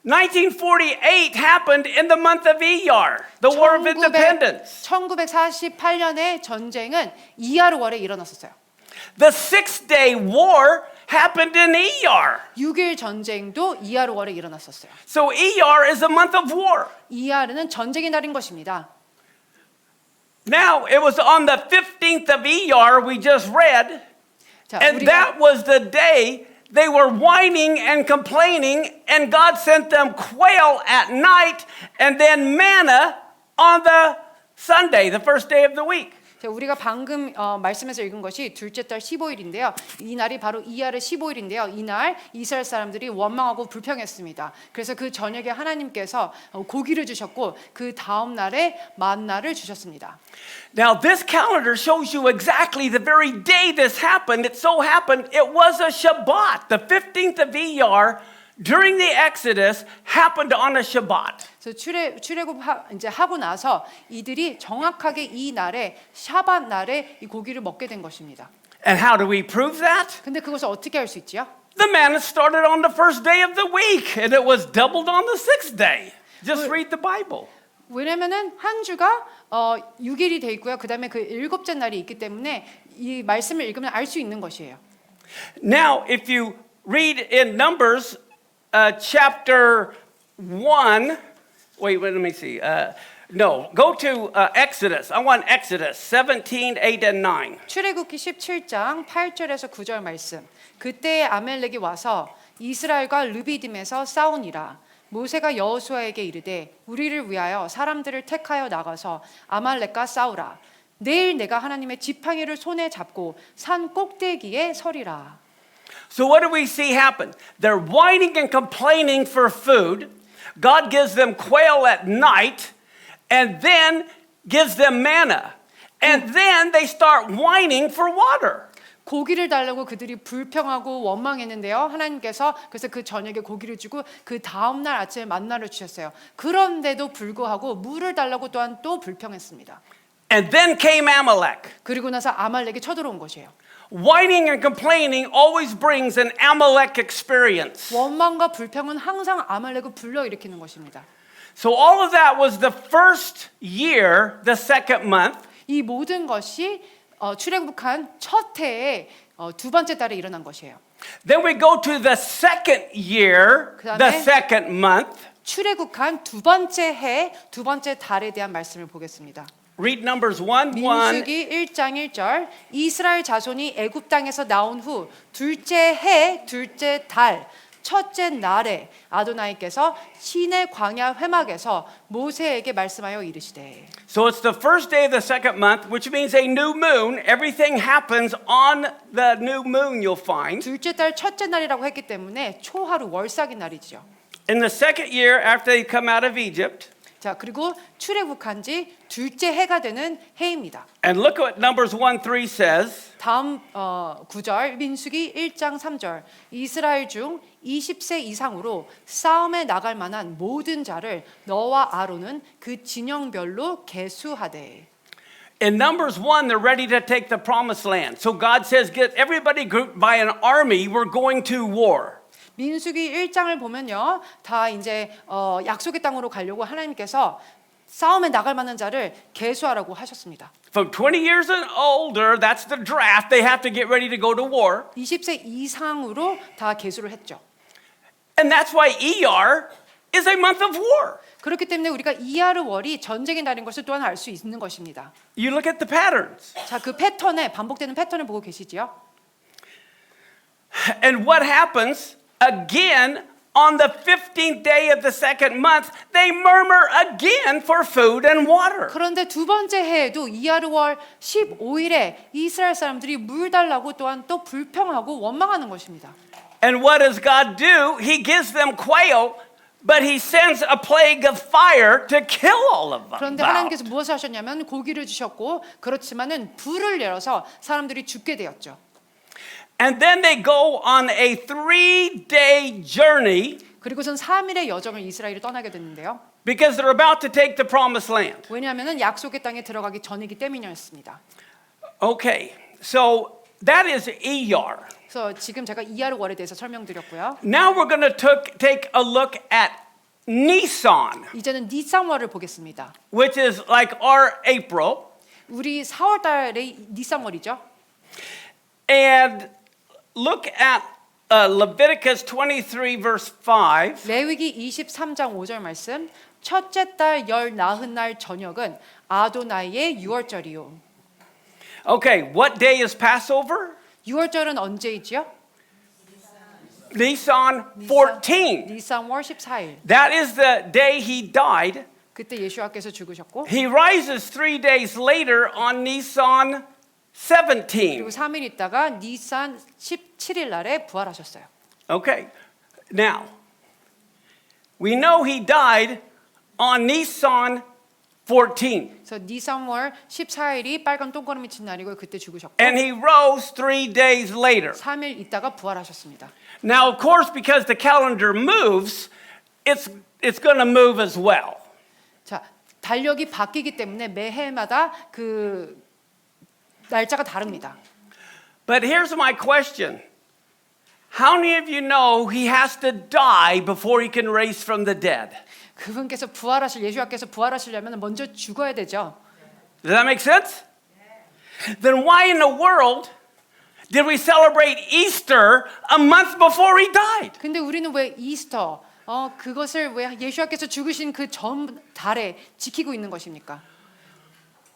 1948 happened in the month of Iyar, the War of Independence. 1948년의 전쟁은 이야르월에 일어났었어요. The Six-Day War happened in Iyar. 6일 전쟁도 이야르월에 일어났었어요. So Iyar is a month of war. 이야르는 전쟁의 날인 것입니다. Now, it was on the 15th of Iyar we just read, 자, and that was the day they were whining and complaining, and God sent them quail at night and then manna on the Sunday, the first day of the week. 자, 우리가 방금 말씀에서 읽은 것이 둘째 달 15일인데요. 이 날이 바로 이야르 15일인데요. 이날 이스라엘 사람들이 원망하고 불평했습니다. 그래서 그 저녁에 하나님께서 고기를 주셨고 그 다음 날에 만나를 주셨습니다. Now, this calendar shows you exactly the very day this happened. It so happened it was a Shabbat. The 15th of Iyar during the Exodus happened on a Shabbat. 그래서 출애굽 이제 하고 나서 이들이 정확하게 이 날에 샤밧 날에 이 고기를 먹게 된 것입니다. And how do we prove that? 근데 그것을 어떻게 할 수 있지요? The manna started on the first day of the week, and it was doubled on the sixth day. Just read the Bible. 왜냐면은 한 주가 6일이 돼 있고요. 그다음에 그 일곱째 날이 있기 때문에 이 말씀을 읽으면 알 수 있는 것이에요. Now, if you read in Numbers chapter 1, let me see. Go to Exodus. I want Exodus 17, 8, and 9. 출애굽기 17장 8절에서 9절 말씀. 그때에 아멜렉이 와서 이스라엘과 르비딤에서 싸우니라. 모세가 여호수아에게 이르되 우리를 위하여 사람들을 택하여 나가서 아말렉과 싸우라. 내일 내가 하나님의 지팡이를 손에 잡고 산 꼭대기에 서리라. So what do we see happen? They're whining and complaining for food. God gives them quail at night and then gives them manna. And then they start whining for water. 고기를 달라고 그들이 불평하고 원망했는데요. 하나님께서 그래서 그 저녁에 고기를 주고 그 다음 날 아침에 만나를 주셨어요. 그런데도 불구하고 물을 달라고 또한 또 불평했습니다. And then came Amalek. 그리고 나서 아말렉이 쳐들어온 것이에요. Whining and complaining always brings an Amalek experience. 원망과 불평은 항상 아말렉을 불러일으키는 것입니다. So all of that was the first year, the second month. 이 모든 것이 출애굽한 첫 해에 두 번째 달에 일어난 것이에요. Then we go to the second year, the 그다음에 second month. 출애굽한 두 번째 해, 두 번째 달에 대한 말씀을 보겠습니다. Read Numbers 1:1. 민수기 1장 1절 이스라엘 자손이 애굽 땅에서 나온 후 둘째 해 둘째 달 첫째 날에 아도나이께서 시내 광야 회막에서 모세에게 말씀하여 이르시되. So it's the first day of the second month, which means a new moon. Everything happens on the new moon, you'll find. 둘째 달 첫째 날이라고 했기 때문에 초하루 월삭인 날이죠. In the second year after they come out of Egypt, 자, 그리고 출애굽한 지 둘째 해가 되는 해입니다. and look what Numbers 1:3 says. 다음 9절 민수기 1장 3절 이스라엘 중 20세 이상으로 싸움에 나갈 만한 모든 자를 너와 아론은 그 진영별로 계수하되. In Numbers 1, they're ready to take the promised land. So God says, get everybody grouped by an army. We're going to war. 민수기 1장을 보면요, 다 이제 약속의 땅으로 가려고 하나님께서 싸움에 나갈 만한 자를 계수하라고 하셨습니다. From 20 years and older, that's the draft. They have to get ready to go to war. 20세 이상으로 다 계수를 했죠. And that's why ER is a month of war. 그렇기 때문에 우리가 이하르월이 전쟁의 날인 것을 또한 알 수 있는 것입니다. You look at the patterns. 자, 그 패턴에 반복되는 패턴을 보고 계시지요? And what happens again on the 15th day of the second month? They murmur again for food and water. 그런데 두 번째 해에도 이하르월 15일에 이스라엘 사람들이 물 달라고 또한 또 불평하고 원망하는 것입니다. And what does God do? He gives them quail, but he sends a plague of fire to kill all of them. 그런데 하나님께서 무엇을 하셨냐면 고기를 주셨고 그렇지만은 불을 내려서 사람들이 죽게 되었죠. And then they go on a 3-day journey 그리고선 3일의 여정을 이스라엘이 떠나게 됐는데요. because they're about to take the promised land. 왜냐하면은 약속의 땅에 들어가기 전이기 때문이었습니다. Okay, so that is ER. 그래서 지금 제가 이하르월에 대해서 설명드렸고요. Now we're going to take a look at Nisan, 이제는 니산월을 보겠습니다. which is like our April. 우리 4월 달의 니산월이죠. And look at Leviticus 23 verse 5. 레위기 23장 5절 말씀. 첫째 달 열 나흔 날 저녁은 아도나이의 유월절이요. Okay, what day is Passover? 유월절은 언제이지요? Nisan 14. 니산월 14일. That is the day he died. 그때 예수와께서 죽으셨고 He rises 3 days later on Nisan 17. 그리고 3일 있다가 니산 17일 날에 부활하셨어요. Okay, now we know he died on Nisan 14. 그래서 니산월 14일이 빨간 똥거름이 친 날이고 그때 죽으셨고 And he rose 3 days later. 3일 있다가 부활하셨습니다. Now, of course, because the calendar moves, it's going to move as well. 자, 달력이 바뀌기 때문에 매해마다 그 날짜가 다릅니다. But here's my question. How many of you know he has to die before he can raise from the dead? 그분께서 예수와께서 부활하시려면 먼저 죽어야 되죠. Does that make sense? Then why in the world did we celebrate Easter a month before he died? 근데 우리는 왜 이스터 그것을 왜 예수와께서 죽으신 그 전 달에 지키고 있는 것입니까?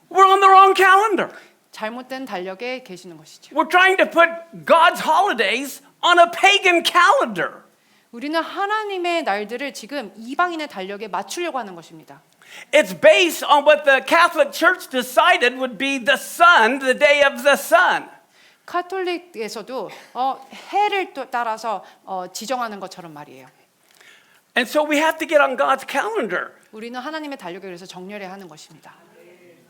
We're on the wrong calendar. 잘못된 달력에 계시는 것이죠. We're trying to put God's holidays on a pagan calendar. 우리는 하나님의 날들을 지금 이방인의 달력에 맞추려고 하는 것입니다. It's based on what the Catholic Church decided would be the sun, the day of the sun. 카톨릭에서도 해를 따라서 지정하는 것처럼 말이에요. And so we have to get on God's calendar. 우리는 하나님의 달력에 그래서 정렬해야 하는 것입니다.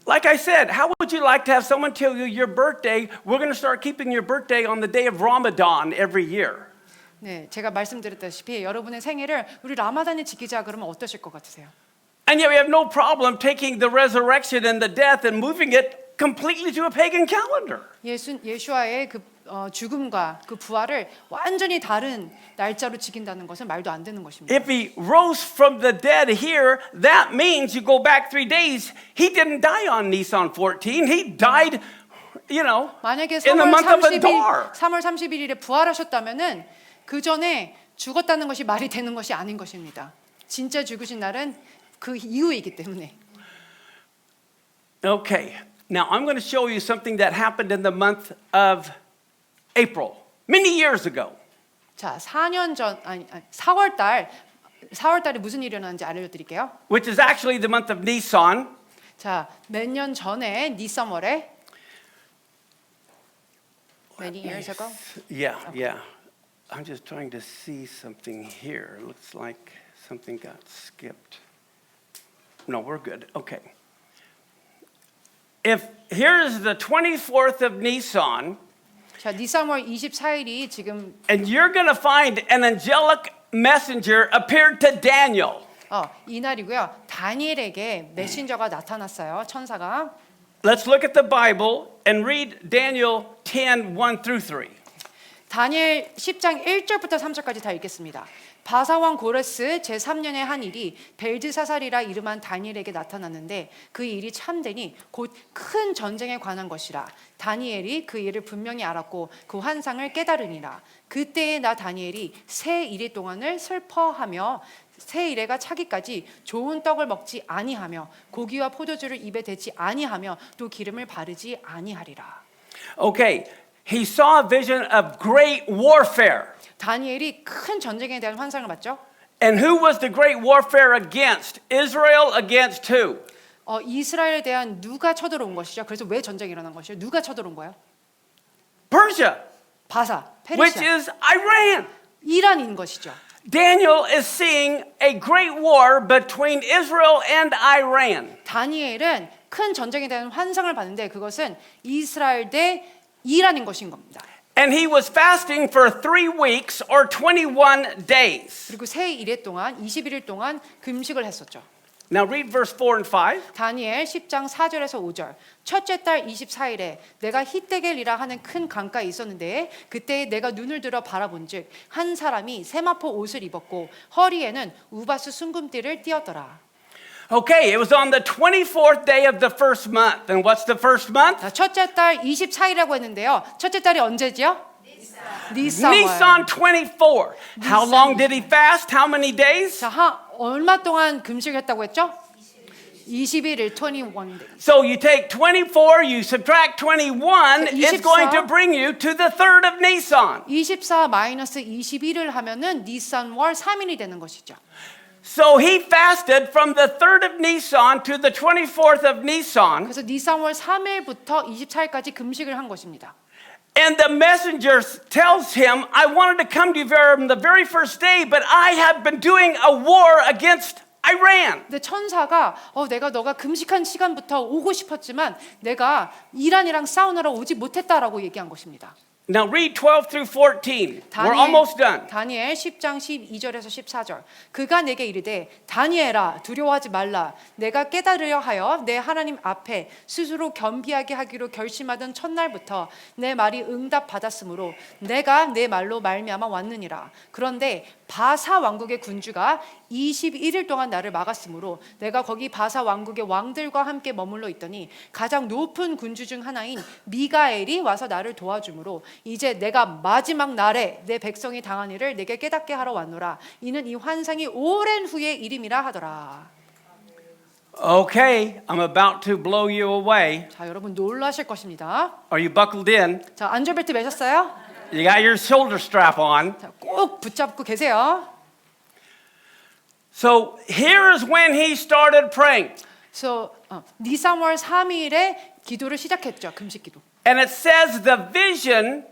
Like I said, how would you like to have someone tell you your birthday, we're going to start keeping your birthday on the day of Ramadan every year? 네, 제가 말씀드렸다시피 여러분의 생일을 우리 라마단에 지키자 그러면 어떠실 것 같으세요? And yet we have no problem taking the resurrection and the death and moving it completely to a pagan calendar. 예수와의 그 죽음과 그 부활을 완전히 다른 날짜로 지킨다는 것은 말도 안 되는 것입니다. If he rose from the dead here, that means you go back 3 days. He didn't die on Nisan 14. He died, 만약에 in the month of Adar. 3월 31일에 부활하셨다면은 그 전에 죽었다는 것이 말이 되는 것이 아닌 것입니다. 진짜 죽으신 날은 그 이후이기 때문에. Okay, now I'm going to show you something that happened in the month of April, many years ago. 자, 4년 전 4월 달에 무슨 일이 일어났는지 알려드릴게요. which is actually the month of Nisan. 자, 몇 년 전에 니썸월에 many years ago. Yeah, yeah. I'm just trying to see something here. It looks like something got skipped. No, we're good. Okay. If here's the 24th of Nisan, 자, 니썸월 24일이 지금 and you're going to find an angelic messenger appeared to Daniel. 이날이고요. 다니엘에게 메신저가 나타났어요. 천사가. Let's look at the Bible and read Daniel 10, 1 through 3. 다니엘 10장 1절부터 3절까지 다 읽겠습니다. 바사왕 고레스 제3년의 한 일이 벨드사살이라 이름한 다니엘에게 나타났는데 그 일이 참되니 곧 큰 전쟁에 관한 것이라. 다니엘이 그 일을 분명히 알았고 그 환상을 깨달으니라. 그때에 나 다니엘이 새 이래 동안을 슬퍼하며 새 이래가 차기까지 좋은 떡을 먹지 아니하며 고기와 포도주를 입에 대지 아니하며 또 기름을 바르지 아니하리라. Okay, he saw a vision of great warfare. 다니엘이 큰 전쟁에 대한 환상을 봤죠. And who was the great warfare against? Israel against who? 이스라엘에 대한 누가 쳐들어온 것이죠. 그래서 왜 전쟁이 일어난 것이죠? 누가 쳐들어온 거예요? Persia, 바사, which 페르시아, is Iran. 이란인 것이죠. Daniel is seeing a great war between Israel and Iran. 다니엘은 큰 전쟁에 대한 환상을 봤는데 그것은 이스라엘 대 이란인 것인 겁니다. And he was fasting for 3 weeks or 21 days. 그리고 새 이래 동안 21일 동안 금식을 했었죠. Now read verse 4 and 5. 다니엘 10장 4절에서 5절. 첫째 달 24일에 내가 히데겔이라 하는 큰 강가에 있었는데 그때 내가 눈을 들어 바라본즉 한 사람이 세마포 옷을 입었고 허리에는 우바스 순금띠를 띠었더라. Okay, it was on the 24th day of the first month. And what's the first month? 자, 첫째 달 24일이라고 했는데요. 첫째 달이 언제지요? 니산. Nisan 24. How long did he fast? How many days? 자, 얼마 동안 금식했다고 했죠? 21일, 21 days. So you take 24, you subtract 21, it's 24. going to bring you to the 3rd of Nisan. 24 마이너스 21을 하면은 니산월 3일이 되는 것이죠. So he fasted from the 3rd of Nisan to the 24th of Nisan. 그래서 니산월 3일부터 24일까지 금식을 한 것입니다. And the messenger tells him, I wanted to come to you from the very first day, but I have been doing a war against Iran. 근데 천사가 내가 너가 금식한 시간부터 오고 싶었지만 내가 이란이랑 싸우느라 오지 못했다라고 얘기한 것입니다. Now read 12 through 14. We're almost done. 다니엘 10장 12절에서 14절. 그가 내게 이르되 다니엘아 두려워하지 말라. 내가 깨달으려 하여 내 하나님 앞에 스스로 겸비하게 하기로 결심하던 첫날부터 내 말이 응답받았으므로 내가 내 말로 말미암아 왔느니라. 그런데 바사 왕국의 군주가 21일 동안 나를 막았으므로 내가 거기 바사 왕국의 왕들과 함께 머물러 있더니 가장 높은 군주 중 하나인 미가엘이 와서 나를 도와주므로 이제 내가 마지막 날에 내 백성이 당한 일을 내게 깨닫게 하러 왔노라. 이는 이 환상이 오랜 후의 일임이라 하더라. Okay, I'm about to blow you away. 자, 여러분 놀라실 것입니다. Are you buckled in? 자, 안전벨트 매셨어요? You got your shoulder strap on. 자, 꼭 붙잡고 계세요. So here is when he started praying. 그래서 니산월 3일에 기도를 시작했죠. 금식 기도. And it says the vision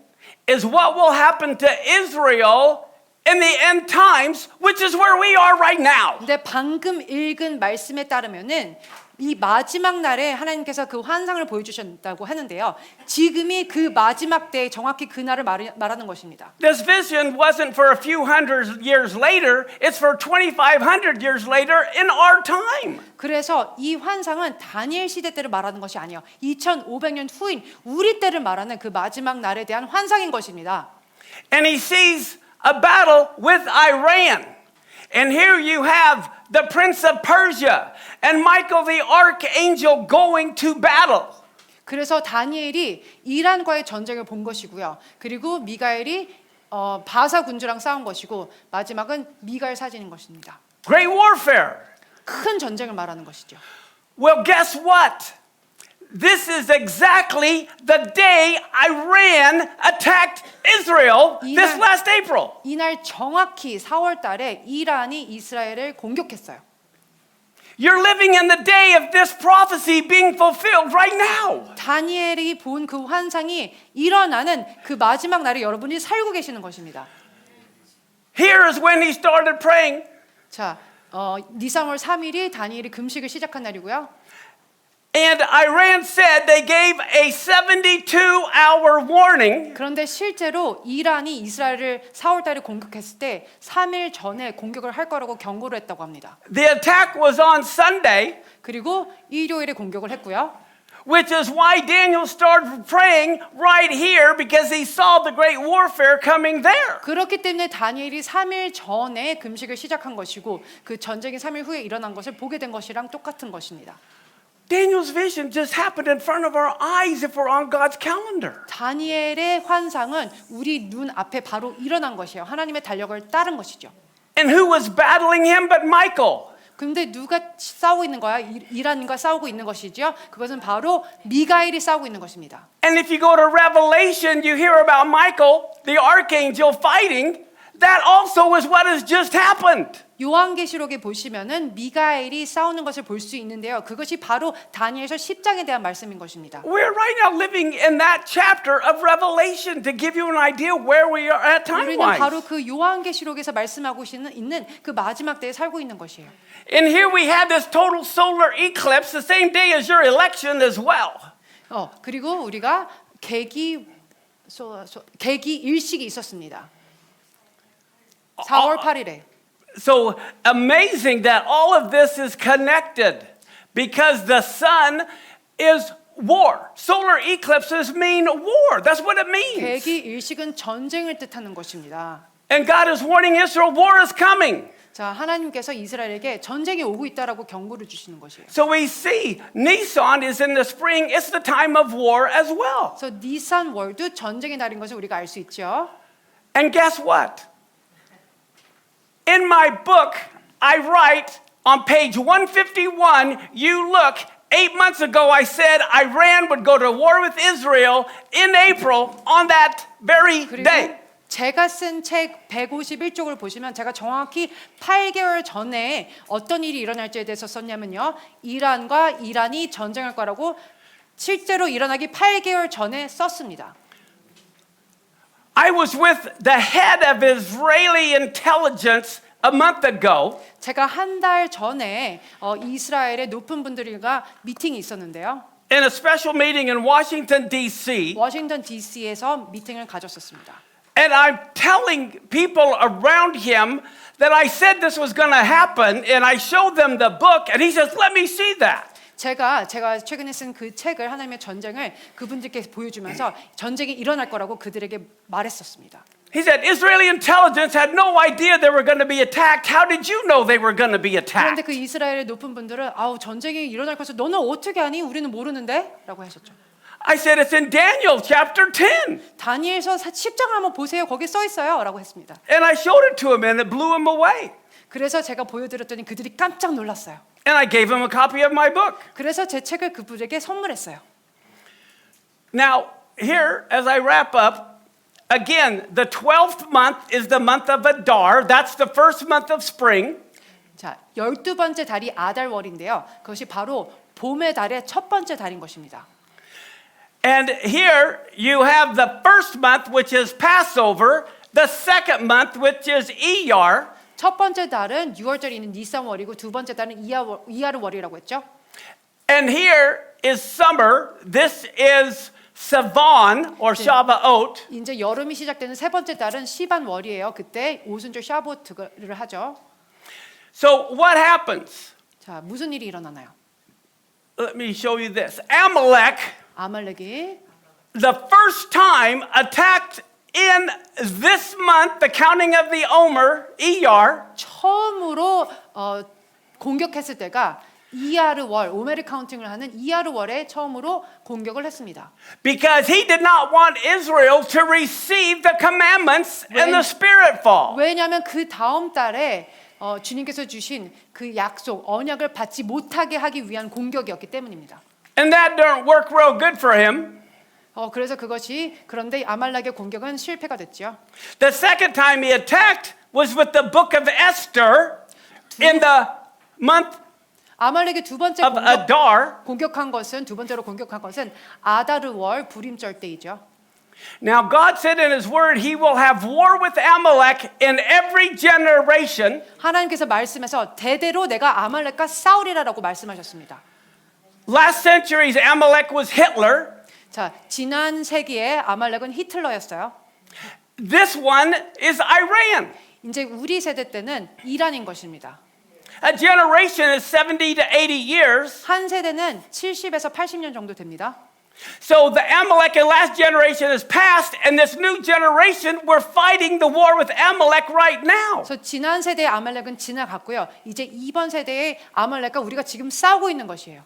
is what will happen to Israel in the end times, which is where we are right now. 근데 방금 읽은 말씀에 따르면은 이 마지막 날에 하나님께서 그 환상을 보여주셨다고 하는데요. 지금이 그 마지막 때 정확히 그 날을 말하는 것입니다. This vision wasn't for a few hundred years later, it's for 2,500 years later in our time. 그래서 이 환상은 다니엘 시대 때를 말하는 것이 아니에요. 2,500년 후인 우리 때를 말하는 그 마지막 날에 대한 환상인 것입니다. And he sees a battle with Iran. And here you have the prince of Persia and Michael the archangel going to battle. 그래서 다니엘이 이란과의 전쟁을 본 것이고요. 그리고 미가엘이 바사 군주랑 싸운 것이고 마지막은 미가엘 사진인 것입니다. Great warfare. 큰 전쟁을 말하는 것이죠. Well, guess what? this is exactly the day Iran attacked Israel this last April. 이날 정확히 4월 달에 이란이 이스라엘을 공격했어요. You're living in the day of this prophecy being fulfilled right now. 다니엘이 본 그 환상이 일어나는 그 마지막 날에 여러분이 살고 계시는 것입니다. Here is when he started praying. 자, 니산월 3일이 다니엘이 금식을 시작한 날이고요. And Iran said they gave a 72-hour warning. 그런데 실제로 이란이 이스라엘을 4월 달에 공격했을 때 3일 전에 공격을 할 거라고 경고를 했다고 합니다. The attack was on Sunday, 그리고 일요일에 공격을 했고요. which is why Daniel started praying right here because he saw the great warfare coming there. 그렇기 때문에 다니엘이 3일 전에 금식을 시작한 것이고 그 전쟁이 3일 후에 일어난 것을 보게 된 것이랑 똑같은 것입니다. Daniel's vision just happened in front of our eyes if we're on God's calendar. 다니엘의 환상은 우리 눈 앞에 바로 일어난 것이에요. 하나님의 달력을 따른 것이죠. And who was battling him but Michael? 근데 누가 싸우고 있는 거야? 이란과 싸우고 있는 것이죠. 그것은 바로 미가엘이 싸우고 있는 것입니다. And if you go to Revelation, you hear about Michael, the archangel, fighting. That also is what has just happened. 요한계시록에 보시면은 미가엘이 싸우는 것을 볼 수 있는데요. 그것이 바로 다니엘서 10장에 대한 말씀인 것입니다. We're right now living in that chapter of Revelation to give you an idea where we are at 우리는 time-wise. 바로 그 요한계시록에서 말씀하고 있는 그 마지막 때에 살고 있는 것이에요. And here we had this total solar eclipse the same day as your election as well. 그리고 우리가 계기 일식이 있었습니다. 4월 8일에. So amazing that all of this is connected because the sun is war. Solar eclipses mean war. That's what it means. 계기 일식은 전쟁을 뜻하는 것입니다. And God is warning Israel, war is coming. 자, 하나님께서 이스라엘에게 전쟁이 오고 있다라고 경고를 주시는 것이에요. So we see Nisan is in the spring. It's the time of war as well. 그래서 니산 월도 전쟁의 날인 것을 우리가 알 수 있죠. And guess what? In my book, I write on page 151, you look, 8 months ago I said Iran would go to war with Israel in April on that very day. 그리고 제가 쓴 책 151쪽을 보시면 제가 정확히 8개월 전에 어떤 일이 일어날지에 대해서 썼냐면요. 이란이 전쟁할 거라고 실제로 일어나기 8개월 전에 썼습니다. I was with the head of Israeli intelligence a month ago. 제가 한 달 전에 이스라엘의 높은 분들과 미팅이 있었는데요. In a special meeting in Washington, D.C. 워싱턴 DC에서 미팅을 가졌었습니다. And I'm telling people around him that I said this was going to happen, and I showed them the book, and he says, "Let me see that." 제가 최근에 쓴 그 책을 하나님의 전쟁을 그분들께 보여주면서 전쟁이 일어날 거라고 그들에게 말했었습니다. He said, Israeli intelligence had no idea they were going to be attacked. How did you know they were going to be 그런데 attacked? 그 이스라엘의 높은 분들은 전쟁이 일어날 것을 너는 어떻게 아니? 우리는 모르는데? 라고 하셨죠. I said, it's in Daniel chapter 10. 다니엘서 10장을 한번 보세요. 거기 써 있어요. 라고 했습니다. And I showed it to him, and it blew him away. 그래서 제가 보여드렸더니 그들이 깜짝 놀랐어요. And I gave him a copy of my book. 그래서 제 책을 그분에게 선물했어요. Now, here, as I wrap up, again, the 12th month is the month of Adar. That's the first month of spring. 자, 12번째 달이 아달월인데요. 그것이 바로 봄의 달의 첫 번째 달인 것입니다. And here you have the first month, which is Passover, the second month, which is Iyar. 첫 번째 달은 6월절이 있는 니산월이고 두 번째 달은 이야르월이라고 했죠. And here is summer. This is Sivan or Shavuot. 이제 여름이 시작되는 세 번째 달은 시반월이에요. 그때 오순절 샤보트를 하죠. So what happens? 자, 무슨 일이 일어나나요? Let me show you this. Amalek, 아말렉이 the first time attacked in this month, the counting of the Omer, Iyar. 처음으로 공격했을 때가 이야르월, 오메르 카운팅을 하는 이야르월에 처음으로 공격을 했습니다. Because he did not want Israel to receive the commandments and the Spirit fall. 왜냐하면 그 다음 달에 주님께서 주신 그 약속, 언약을 받지 못하게 하기 위한 공격이었기 때문입니다. And that didn't work real good for him. 그래서 그런데 아말렉의 공격은 실패가 됐죠. The second time he attacked was with the book of Esther in the month 아말렉의 두 번째 of Adar. 두 번째로 공격한 것은 아다르월 불임절 때이죠. Now God said in his word he will have war with Amalek in every generation. 하나님께서 말씀해서 대대로 내가 아말렉과 싸우리라라고 말씀하셨습니다. Last century's Amalek was Hitler. 자, 지난 세기에 아말렉은 히틀러였어요. This one is Iran. 이제 우리 세대 때는 이란인 것입니다. A generation is 70 to 80 years. 한 세대는 70에서 80년 정도 됩니다. So the Amalek in last generation is past, and this new generation, we're fighting the war with Amalek right now. 그래서 지난 세대의 아말렉은 지나갔고요. 이제 이번 세대의 아말렉과 우리가 지금 싸우고 있는 것이에요.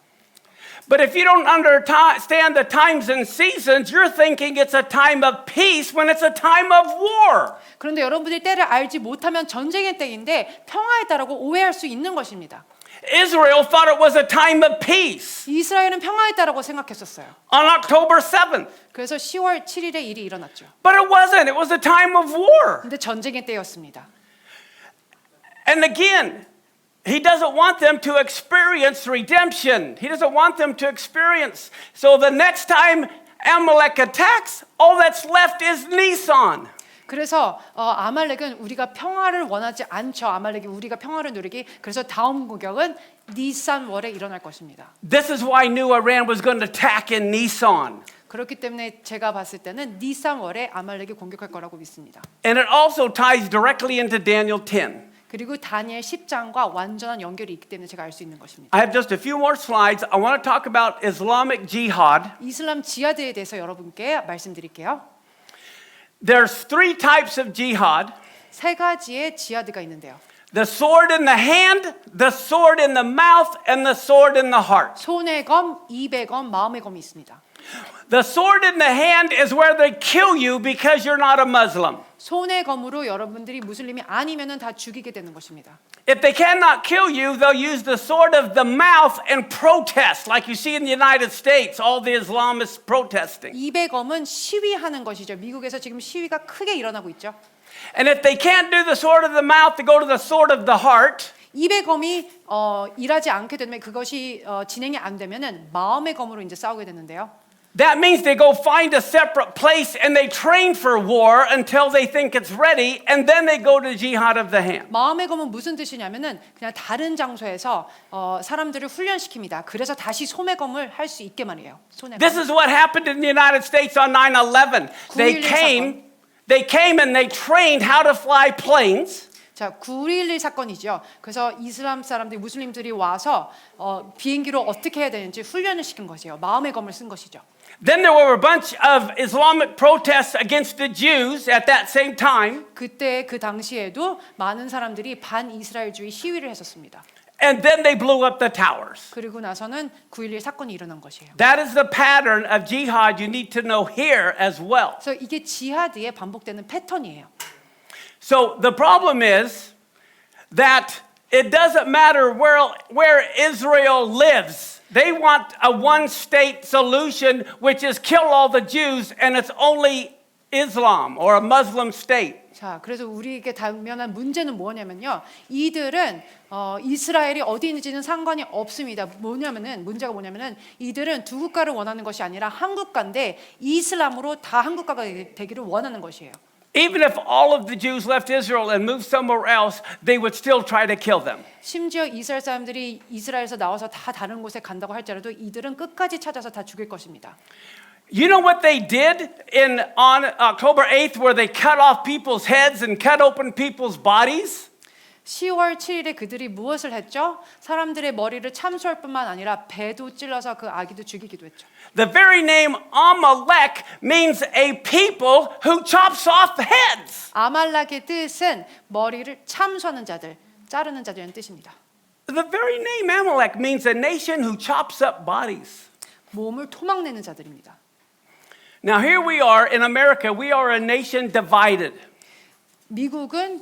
But if you don't understand the times and seasons, you're thinking it's a time of peace when it's a time of war. 그런데 여러분들이 때를 알지 못하면 전쟁의 때인데 평화의 때라고 오해할 수 있는 것입니다. Israel thought it was a time of peace 이스라엘은 평화의 때라고 생각했었어요. on October 7th. 그래서 10월 7일에 일이 일어났죠. But it wasn't. It was a time of war. 근데 전쟁의 때였습니다. And again, he doesn't want them to experience redemption. He doesn't want them to experience. So the next time Amalek attacks, all that's left is Nisan. 그래서 아말렉은 우리가 평화를 원하지 않죠. 아말렉이 우리가 평화를 누리기. 그래서 다음 공격은 니산월에 일어날 것입니다. This is why I knew Iran was going to attack in Nisan. 그렇기 때문에 제가 봤을 때는 니산월에 아말렉이 공격할 거라고 믿습니다. And it also ties directly into Daniel 10. 그리고 다니엘 10장과 완전한 연결이 있기 때문에 제가 알 수 있는 것입니다. I have just a few more slides. I want to talk about Islamic jihad. 이슬람 지하드에 대해서 여러분께 말씀드릴게요. There's three types of jihad. 세 가지의 지하드가 있는데요. The sword in the hand, the sword in the mouth, and the sword in the heart. 손의 검, 입의 검, 마음의 검이 있습니다. The sword in the hand is where they kill you because you're not a Muslim. 손의 검으로 여러분들이 무슬림이 아니면은 다 죽이게 되는 것입니다. If they cannot kill you, they'll use the sword of the mouth and protest, like you see in the United States, all the Islamists protesting. 입의 검은 시위하는 것이죠. 미국에서 지금 시위가 크게 일어나고 있죠. And if they can't do the sword of the mouth, they go to the sword of the heart. 입의 검이 일하지 않게 되면 그것이 진행이 안 되면은 마음의 검으로 이제 싸우게 되는데요. That means they go find a separate place and they train for war until they think it's ready, and then they go to jihad of the hand. 마음의 검은 무슨 뜻이냐면은 그냥 다른 장소에서 사람들을 훈련시킵니다. 그래서 다시 손의 검을 할 수 있게 말이에요. 손의 검. This is what happened in the United States on 9/11. They 9/11 came and they trained how to fly planes. 자, 9.11 사건이죠. 그래서 이슬람 사람들이 무슬림들이 와서 비행기로 어떻게 해야 되는지 훈련을 시킨 것이에요. 마음의 검을 쓴 것이죠. Then there were a bunch of Islamic protests against the Jews at that same time. 그때 그 당시에도 많은 사람들이 반이스라엘주의 시위를 했었습니다. And then they blew up the towers. 그리고 나서는 9.11 사건이 일어난 것이에요. That is the pattern of jihad you need to know here as well. 그래서 이게 지하드에 반복되는 패턴이에요. So the problem is that it doesn't matter where Israel lives. They want a one-state solution, which is kill all the Jews, and it's only Islam or a Muslim state. 자, 그래서 우리에게 당면한 문제는 뭐냐면요. 이들은 이스라엘이 어디 있는지는 상관이 없습니다. 문제가 뭐냐면은 이들은 두 국가를 원하는 것이 아니라 한 국가인데 이슬람으로 다 한 국가가 되기를 원하는 것이에요. Even if all of the Jews left Israel and moved somewhere else, they would still try to kill them. 심지어 이스라엘 사람들이 이스라엘에서 나와서 다 다른 곳에 간다고 할지라도 이들은 끝까지 찾아서 다 죽일 것입니다. You know what they did on October 8th where they cut off people's heads and cut open people's bodies? 10월 7일에 그들이 무엇을 했죠? 사람들의 머리를 참수할 뿐만 아니라 배도 찔러서 그 아기도 죽이기도 했죠. The very name Amalek means a people who chops off heads. 아말렉의 뜻은 머리를 참수하는 자들, 자르는 자들이라는 뜻입니다. The very name Amalek means a nation who chops up bodies. 몸을 토막내는 자들입니다. Now here we are in America. We are a nation divided. 미국은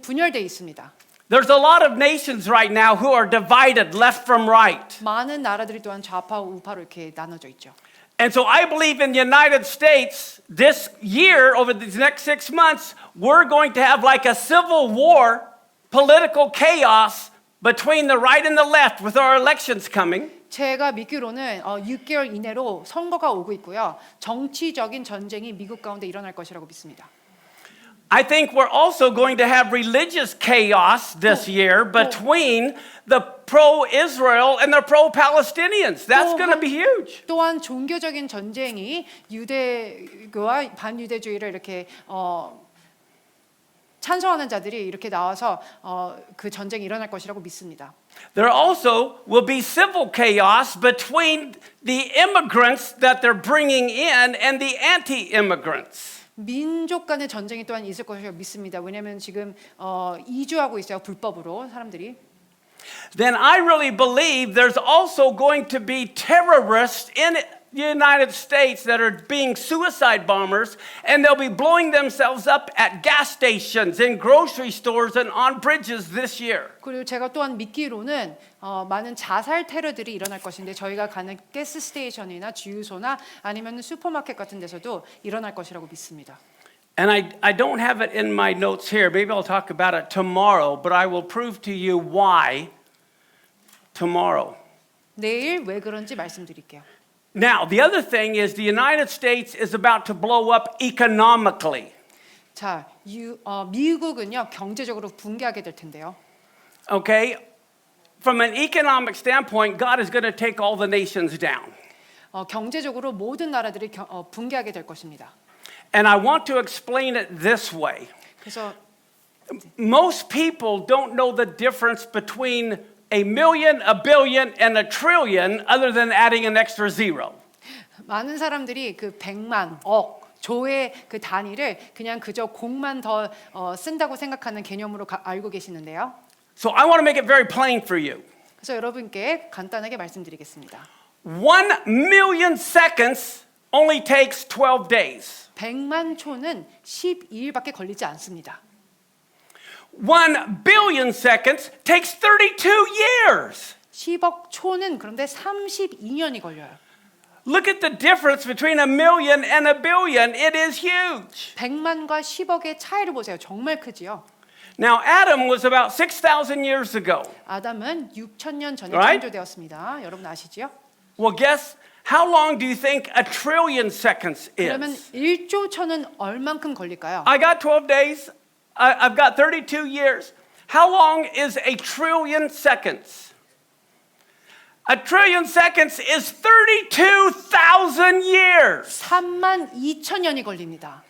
분열되어 있습니다. There's a lot of nations right now who are divided left from right. 많은 나라들이 또한 좌파 우파로 이렇게 나눠져 있죠. And so I believe in the United States this year, over these next 6 months, we're going to have like a civil war, political chaos between the right and the left with our elections coming. 제가 믿기로는 6개월 이내로 선거가 오고 있고요. 정치적인 전쟁이 미국 가운데 일어날 것이라고 믿습니다. I think we're also going to have religious chaos this year between the pro-Israel and the pro-Palestinians. That's going to be huge. 또한 종교적인 전쟁이 유대교와 반유대주의를 이렇게 찬성하는 자들이 이렇게 나와서 그 전쟁이 일어날 것이라고 믿습니다. There also will be civil chaos between the immigrants that they're bringing in and the anti-immigrants. 민족 간의 전쟁이 또한 있을 것이라고 믿습니다. 왜냐하면 지금 이주하고 있어요. 불법으로 사람들이. Then I really believe there's also going to be terrorists in the United States that are being suicide bombers, and they'll be blowing themselves up at gas stations, in grocery stores, and on bridges this year. 그리고 제가 또한 믿기로는 많은 자살 테러들이 일어날 것인데 저희가 가는 가스 스테이션이나 주유소나 아니면 슈퍼마켓 같은 데서도 일어날 것이라고 믿습니다. And I don't have it in my notes here. Maybe I'll talk about it tomorrow, but I will prove to you why tomorrow. 내일 왜 그런지 말씀드릴게요. Now, the other thing is the United States is about to blow up economically. 자, 미국은요 경제적으로 붕괴하게 될 텐데요. Okay? From an economic standpoint, God is going to take all the nations down. 경제적으로 모든 나라들이 붕괴하게 될 것입니다. And I want to explain it this way. 그래서 Most people don't know the difference between a million, a billion, and a trillion other than adding an extra zero. 많은 사람들이 그 100만, 억, 조의 그 단위를 그냥 그저 공만 더 쓴다고 생각하는 개념으로 알고 계시는데요. So I want to make it very plain for you. 그래서 여러분께 간단하게 말씀드리겠습니다. 1 million seconds only takes 12 days. 100만 초는 12일밖에 걸리지 않습니다. 1 billion seconds takes 32 years. 10억 초는 그런데 32년이 걸려요. Look at the difference between a million and a billion. It is huge. 100만과 10억의 차이를 보세요. 정말 크지요. Now, Adam was about 6,000 years ago. 아담은 6,000년 전에 Right? 창조되었습니다. 여러분 아시지요? Well, guess how long do you think a trillion seconds 그러면 is? 1조 초는 얼만큼 걸릴까요? I got 12 days. I've got 32 years. How long is a trillion seconds? A trillion seconds is 32,000 years. 32,000년이 걸립니다.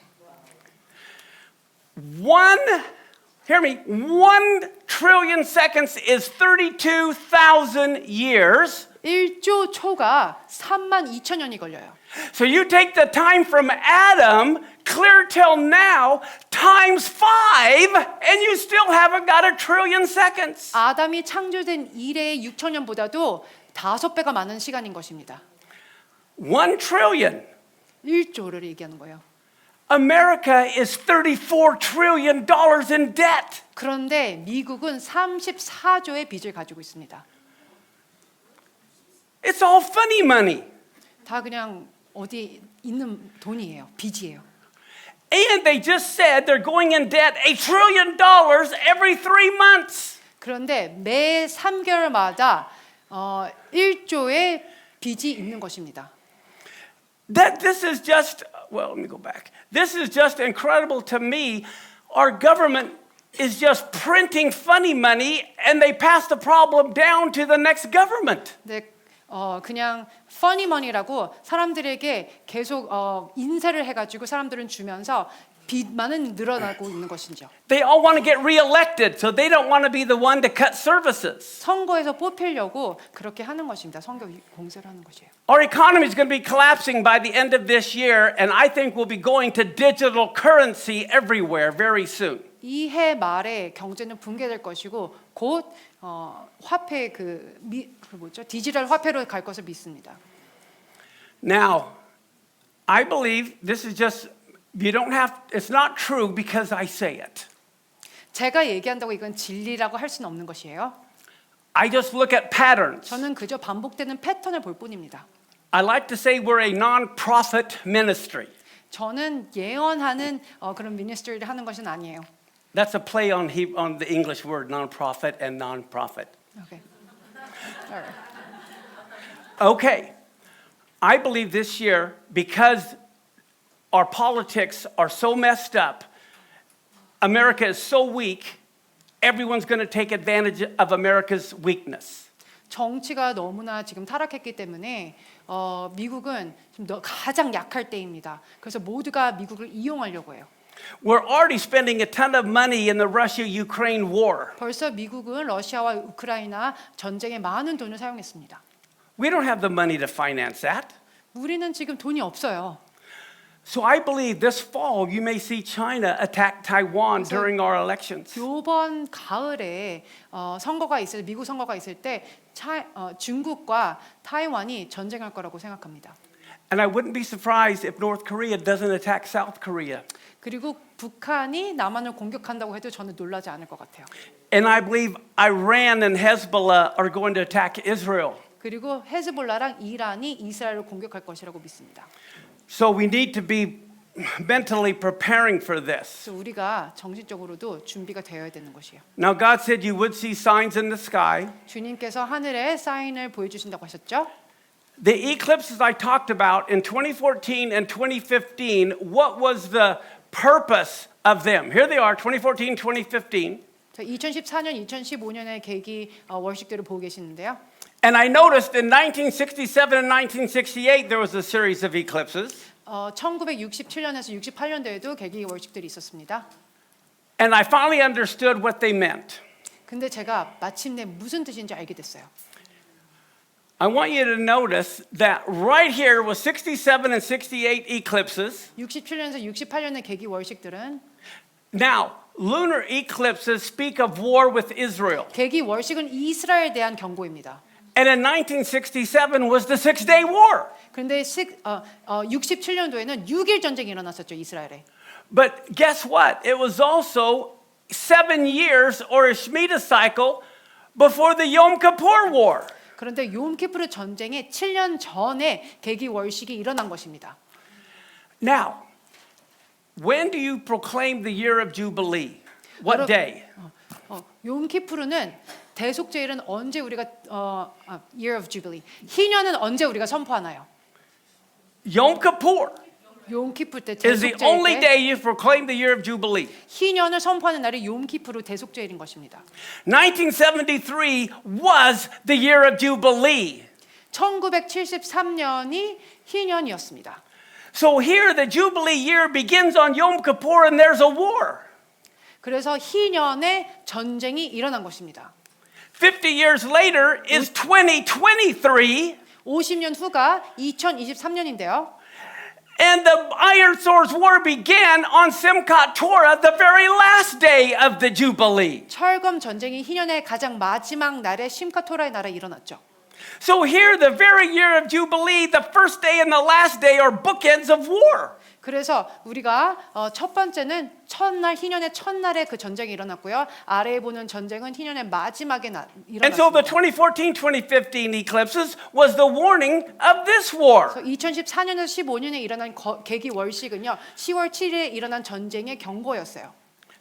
Hear me, 1 trillion seconds is 32,000 years. 1조 초가 32,000년이 걸려요. So you take the time from Adam clear till now times 5 and you still haven't got a trillion seconds. 아담이 창조된 이래 6,000년보다도 5배가 많은 시간인 것입니다. 1 trillion. 1조를 얘기하는 거예요. America is $34 trillion in debt. 그런데 미국은 34조의 빚을 가지고 있습니다. It's all funny money. 다 그냥 어디 있는 돈이에요. 빚이에요. And they just said they're going in debt $1 trillion every 3 months. 그런데 매 3개월마다 1조의 빚이 있는 것입니다. This is just, well, let me go back. This is just incredible to me. Our government is just printing funny money and they pass the problem down to the next government. 네, 그냥 funny money라고 사람들에게 계속 인쇄를 해가지고 사람들은 주면서 빚만은 늘어나고 있는 것이죠. They all want to get reelected, so they don't want to be the one to cut services. 선거에서 뽑히려고 그렇게 하는 것입니다. 선거 공세를 하는 것이에요. Our economy is going to be collapsing by the end of this year, and I think we'll be going to digital currency everywhere very soon. 이 해 말에 경제는 붕괴될 것이고 곧 화폐 디지털 화폐로 갈 것을 믿습니다. Now, I believe this is just you don't have. It's not true because I say it. 제가 얘기한다고 이건 진리라고 할 수는 없는 것이에요. I just look at patterns. 저는 그저 반복되는 패턴을 볼 뿐입니다. I like to say we're a non-profit ministry. 저는 예언하는 그런 미니스트리를 하는 것은 아니에요. That's a play on the English word non-profit and non-profit. Okay. Alright. Okay. I believe this year, because our politics are so messed up, America is so weak, everyone's going to take advantage of America's weakness. 정치가 너무나 지금 타락했기 때문에 미국은 지금 가장 약할 때입니다. 그래서 모두가 미국을 이용하려고 해요. We're already spending a ton of money in the Russia-Ukraine war. 벌써 미국은 러시아와 우크라이나 전쟁에 많은 돈을 사용했습니다. We don't have the money to finance that. 우리는 지금 돈이 없어요. So I believe this fall you may see China attack Taiwan during our elections. 이번 가을에 선거가 있을 미국 선거가 있을 때 중국과 타이완이 전쟁할 거라고 생각합니다. And I wouldn't be surprised if North Korea doesn't attack South Korea. 그리고 북한이 남한을 공격한다고 해도 저는 놀라지 않을 것 같아요. And I believe Iran and Hezbollah are going to attack Israel. 그리고 헤즈볼라랑 이란이 이스라엘을 공격할 것이라고 믿습니다. So we need to be mentally preparing for this. 그래서 우리가 정신적으로도 준비가 되어야 되는 것이에요. Now God said you would see signs in the sky. 주님께서 하늘에 사인을 보여주신다고 하셨죠? The eclipses I talked about in 2014 and 2015, what was the purpose of them? Here they are, 2014, 2015. 2014년, 2015년의 계기 월식들을 보고 계시는데요. And I noticed in 1967 and 1968 there was a series of eclipses. 1967년에서 68년도에도 계기 월식들이 있었습니다. And I finally understood what they meant. 근데 제가 마침내 무슨 뜻인지 알게 됐어요. I want you to notice that right here was 67 and 68 eclipses. 67년에서 68년의 계기 월식들은 Now, lunar eclipses speak of war with Israel. 계기 월식은 이스라엘에 대한 경고입니다. And in 1967 was the Six-Day War. 그런데 67년도에는 6일 전쟁이 일어났었죠, 이스라엘에. But guess what? It was also 7 years or a Shemitah cycle before the Yom Kippur War. 그런데 욤키푸르 전쟁의 7년 전에 계기 월식이 일어난 것입니다. Now, when do you proclaim the year of Jubilee? What day? 욤키푸르는 대속죄일은 언제 우리가 Year of Jubilee. 희년은 언제 우리가 선포하나요? Yom Kippur 욤키푸르 때 is the only 대속죄일 때 day you proclaim the year of Jubilee. 희년을 선포하는 날이 욤키푸르 대속죄일인 것입니다. 1973 was the year of Jubilee. 1973년이 희년이었습니다. So here the Jubilee year begins on Yom Kippur and there's a war. 그래서 희년에 전쟁이 일어난 것입니다. 50 years later is 2023. 50년 후가 2023년인데요. And the Iron Swords War began on Simchat Torah, the very last day of the Jubilee. 철검 전쟁이 희년의 가장 마지막 날에 심카토라의 날에 일어났죠. So here, the very year of Jubilee, the first day and the last day are bookends of war. 그래서 우리가 첫 번째는 첫날 희년의 첫날에 그 전쟁이 일어났고요. 아래에 보는 전쟁은 희년의 마지막에 And so the 일어났습니다. 2014-2015 eclipses was the warning of this war. 2014년에서 15년에 일어난 계기 월식은요. 10월 7일에 일어난 전쟁의 경고였어요.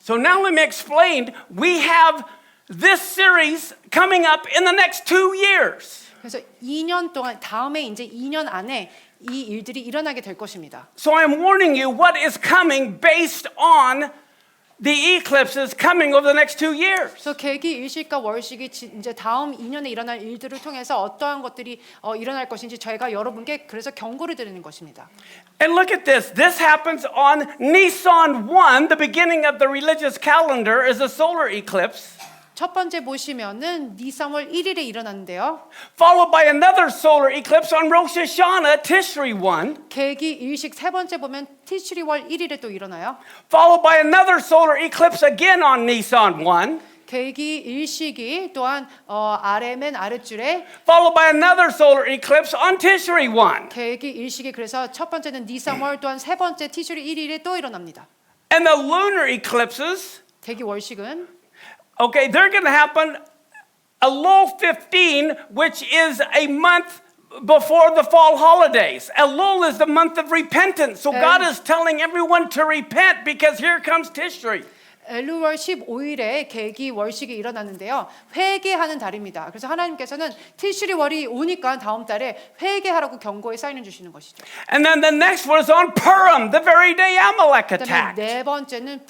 So now let me explain. We have this series coming up in the next 2 years. 그래서 2년 동안 다음에 이제 2년 안에 이 일들이 일어나게 될 것입니다. So I'm warning you what is coming based on the eclipses coming over the next 2 years. 그래서 계기 일식과 월식이 이제 다음 2년에 일어날 일들을 통해서 어떠한 것들이 일어날 것인지 저희가 여러분께 그래서 경고를 드리는 것입니다. And look at this. This happens on Nisan 1, the beginning of the religious calendar is a solar eclipse. 첫 번째 보시면은 니산월 1일에 일어났는데요. Followed by another solar eclipse on Rosh Hashanah, Tishri 1. 계기 일식 세 번째 보면 티슈리월 1일에 또 일어나요. Followed by another solar eclipse again on Nisan 1. 계기 일식이 또한 아래 맨 아랫줄에 Followed by another solar eclipse on Tishri 1. 계기 일식이 그래서 첫 번째는 니산월 또한 세 번째 티슈리 1일에 또 일어납니다. And the lunar eclipses 대기 월식은 Okay, they're going to happen Elul 15, which is a month before the fall holidays. Elul is the month of repentance. So God is telling everyone to repent because here comes Tishri. 엘루월 15일에 계기 월식이 일어나는데요. 회개하는 달입니다. 그래서 하나님께서는 티슈리 월이 오니까 다음 달에 회개하라고 경고의 사인을 주시는 것이죠. And then the next one is on Purim, the very day Amalek 그다음에 attacked. 네 번째는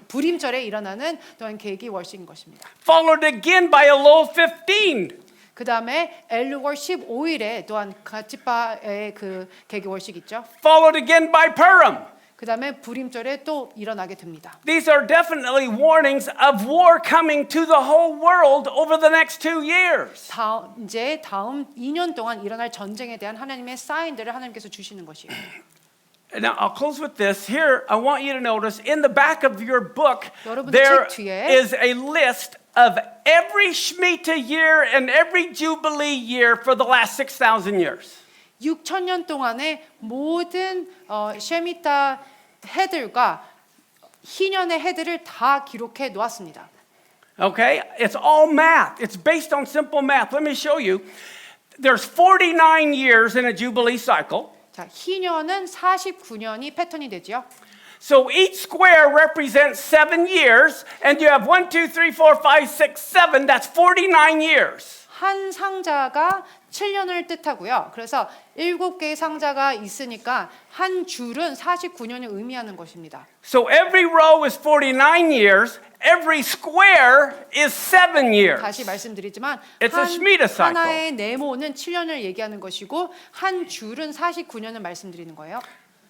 부림절에 일어나는 또한 계기 월식인 것입니다. Followed again by Elul 15. 그 다음에 엘루월 15일에 또한 가치바의 그 계기 월식 있죠. Followed again by Purim. 그 다음에 부림절에 또 일어나게 됩니다. These are definitely warnings of war coming to the whole world over the next 2 years. 이제 다음 2년 동안 일어날 전쟁에 대한 하나님의 사인들을 하나님께서 주시는 것이에요. Now I'll close with this. Here, I want you to notice in the back of your book, 여러분들 there 책 뒤에 is a list of every Shemitah year and every Jubilee year for the last 6,000 years. 6,000년 동안의 모든 셰미타 해들과 희년의 해들을 다 기록해 놓았습니다. Okay? It's all math. It's based on simple math. Let me show you. There's 49 years in a Jubilee cycle. 자, 희년은 49년이 패턴이 되죠. So each square represents 7 years, and you have 1, 2, 3, 4, 5, 6, 7. That's 49 years. 한 상자가 7년을 뜻하고요. 그래서 7개의 상자가 있으니까 한 줄은 49년을 의미하는 것입니다. So every row is 49 years. Every square is 7 years. 다시 말씀드리지만 It's a Shemitah cycle. 하나의 네모는 7년을 얘기하는 것이고 한 줄은 49년을 말씀드리는 거예요.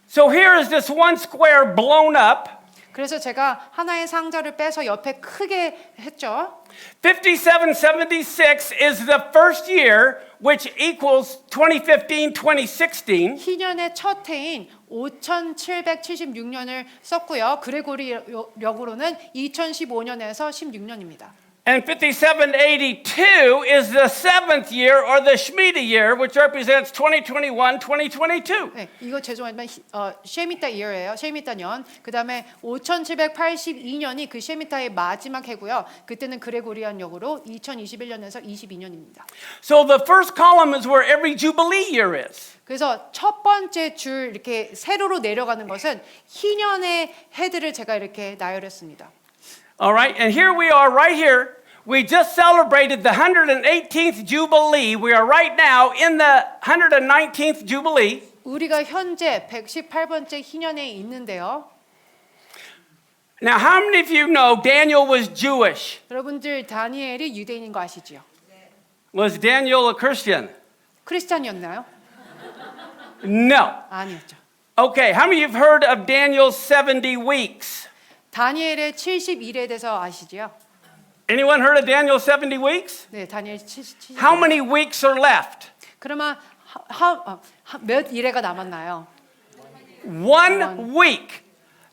So here is this one square blown up. 그래서 제가 하나의 상자를 빼서 옆에 크게 했죠. 5776 is the first year, which equals 2015, 2016. 희년의 첫 해인 5776년을 썼고요. 그레고리역으로는 2015년에서 16년입니다. And 5782 is the seventh year, or the Shemitah year, which represents 2021, 2022. 네, 이거 죄송하지만 셰미타 이어예요. 셰미타 년. 그다음에 5782년이 그 셰미타의 마지막 해고요. 그때는 그레고리안역으로 2021년에서 22년입니다. So the first column is where every Jubilee year is. 그래서 첫 번째 줄 이렇게 세로로 내려가는 것은 희년의 해들을 제가 이렇게 나열했습니다. All right, and here we are right here. We just celebrated the 118th Jubilee. We are right now in the 119th Jubilee. 우리가 현재 118번째 희년에 있는데요. Now, how many of you know Daniel was Jewish? 여러분들 다니엘이 유대인인 거 아시지요? Was Daniel a Christian? 크리스찬이었나요? No. 아니었죠. Okay, how many of you have heard of Daniel's 70 weeks? 다니엘의 70일에 대해서 아시지요? Anyone heard of Daniel's 70 weeks? 네, 다니엘 70. How many weeks are left? 그러면 몇 일회가 남았나요? 1 week.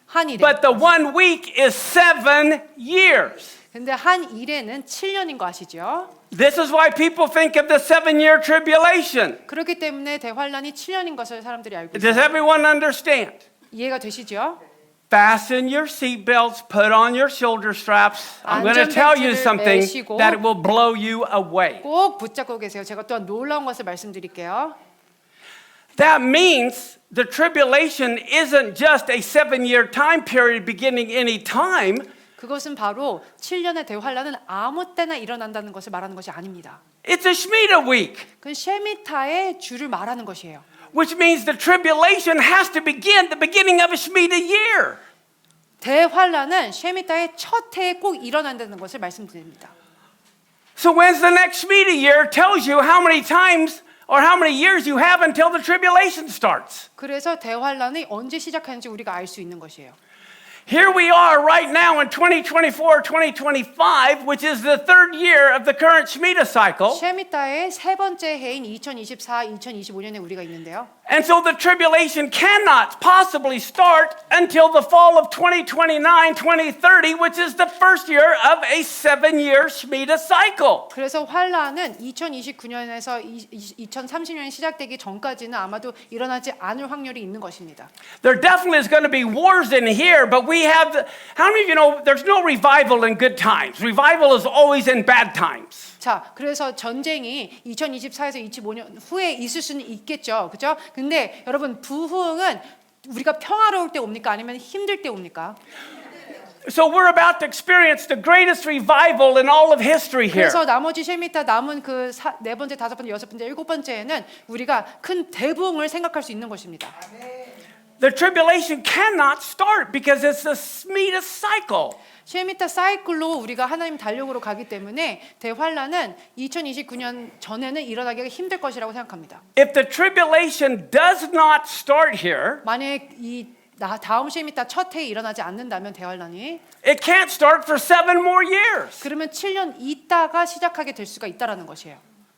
한 일회. But the 1 week is 7 years. 근데 한 일회는 7년인 거 아시죠? This is why people think of the 7-year tribulation. 그렇기 때문에 대환란이 7년인 것을 사람들이 알고 Does 있어요. everyone understand? 이해가 되시죠? Fasten your seatbelts, put on your shoulder straps. I'm going to tell you something that will blow you away. 꼭 붙잡고 계세요. 제가 또한 놀라운 것을 말씀드릴게요. That means the tribulation isn't just a 7-year time period beginning any time. 그것은 바로 7년의 대환란은 아무 때나 일어난다는 것을 말하는 것이 아닙니다. It's a Shemitah week, 그건 셰미타의 주를 말하는 것이에요. which means the tribulation has to begin the beginning of a Shemitah year. 대환란은 셰미타의 첫 해에 꼭 일어난다는 것을 말씀드립니다. So when's the next Shemitah year tells you how many times or how many years you have until the tribulation starts. 그래서 대환란이 언제 시작하는지 우리가 알 수 있는 것이에요. Here we are right now in 2024, 2025, which is the third year of the current Shemitah cycle. 셰미타의 세 번째 해인 2024, 2025년에 우리가 있는데요. And so the tribulation cannot possibly start until the fall of 2029, 2030, which is the first year of a 7-year Shemitah cycle. 그래서 환란은 2029년에서 2030년이 시작되기 전까지는 아마도 일어나지 않을 확률이 있는 것입니다. There definitely is going to be wars in here, but we we have how many of you know there's no revival in good times? Revival is always in bad times. 자, 그래서 전쟁이 2024에서 25년 후에 있을 수는 있겠죠. 그죠? 근데 여러분, 부흥은 우리가 평화로울 때 옵니까? 아니면 힘들 때 옵니까? So we're about to experience the greatest revival in all of history here. 그래서 나머지 쉐미타 남은 그 네 번째, 다섯 번째, 여섯 번째, 일곱 번째에는 우리가 큰 대부흥을 생각할 수 있는 것입니다. The tribulation cannot start because it's the Shemitah cycle. 쉐미타 사이클로 우리가 하나님 달력으로 가기 때문에 대환란은 2029년 전에는 일어나기가 힘들 것이라고 생각합니다. If the tribulation does not start here, 만약 이 다음 쉐미타 첫 해에 일어나지 않는다면 대환란이 it can't start for 7 more years, 그러면 7년 있다가 시작하게 될 수가 있다라는 것이에요.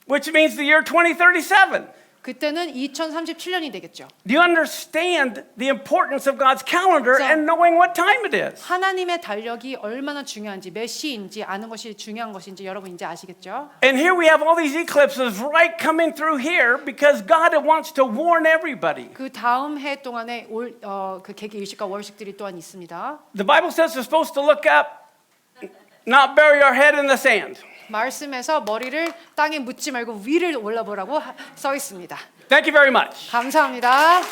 which means the year 2037. 그때는 2037년이 되겠죠. Do you understand the importance of God's calendar 자, and knowing what time it is? 하나님의 달력이 얼마나 중요한지 몇 시인지 아는 것이 중요한 것인지 여러분 이제 아시겠죠? And here we have all these eclipses right coming through here because God wants to warn everybody. 그 다음 해 동안에 그 개기 일식과 월식들이 또한 있습니다. The Bible says we're supposed to look up, not bury our head in the sand. 말씀에서 머리를 땅에 묻지 말고 위를 올라보라고 써 있습니다. Thank you very much. 감사합니다.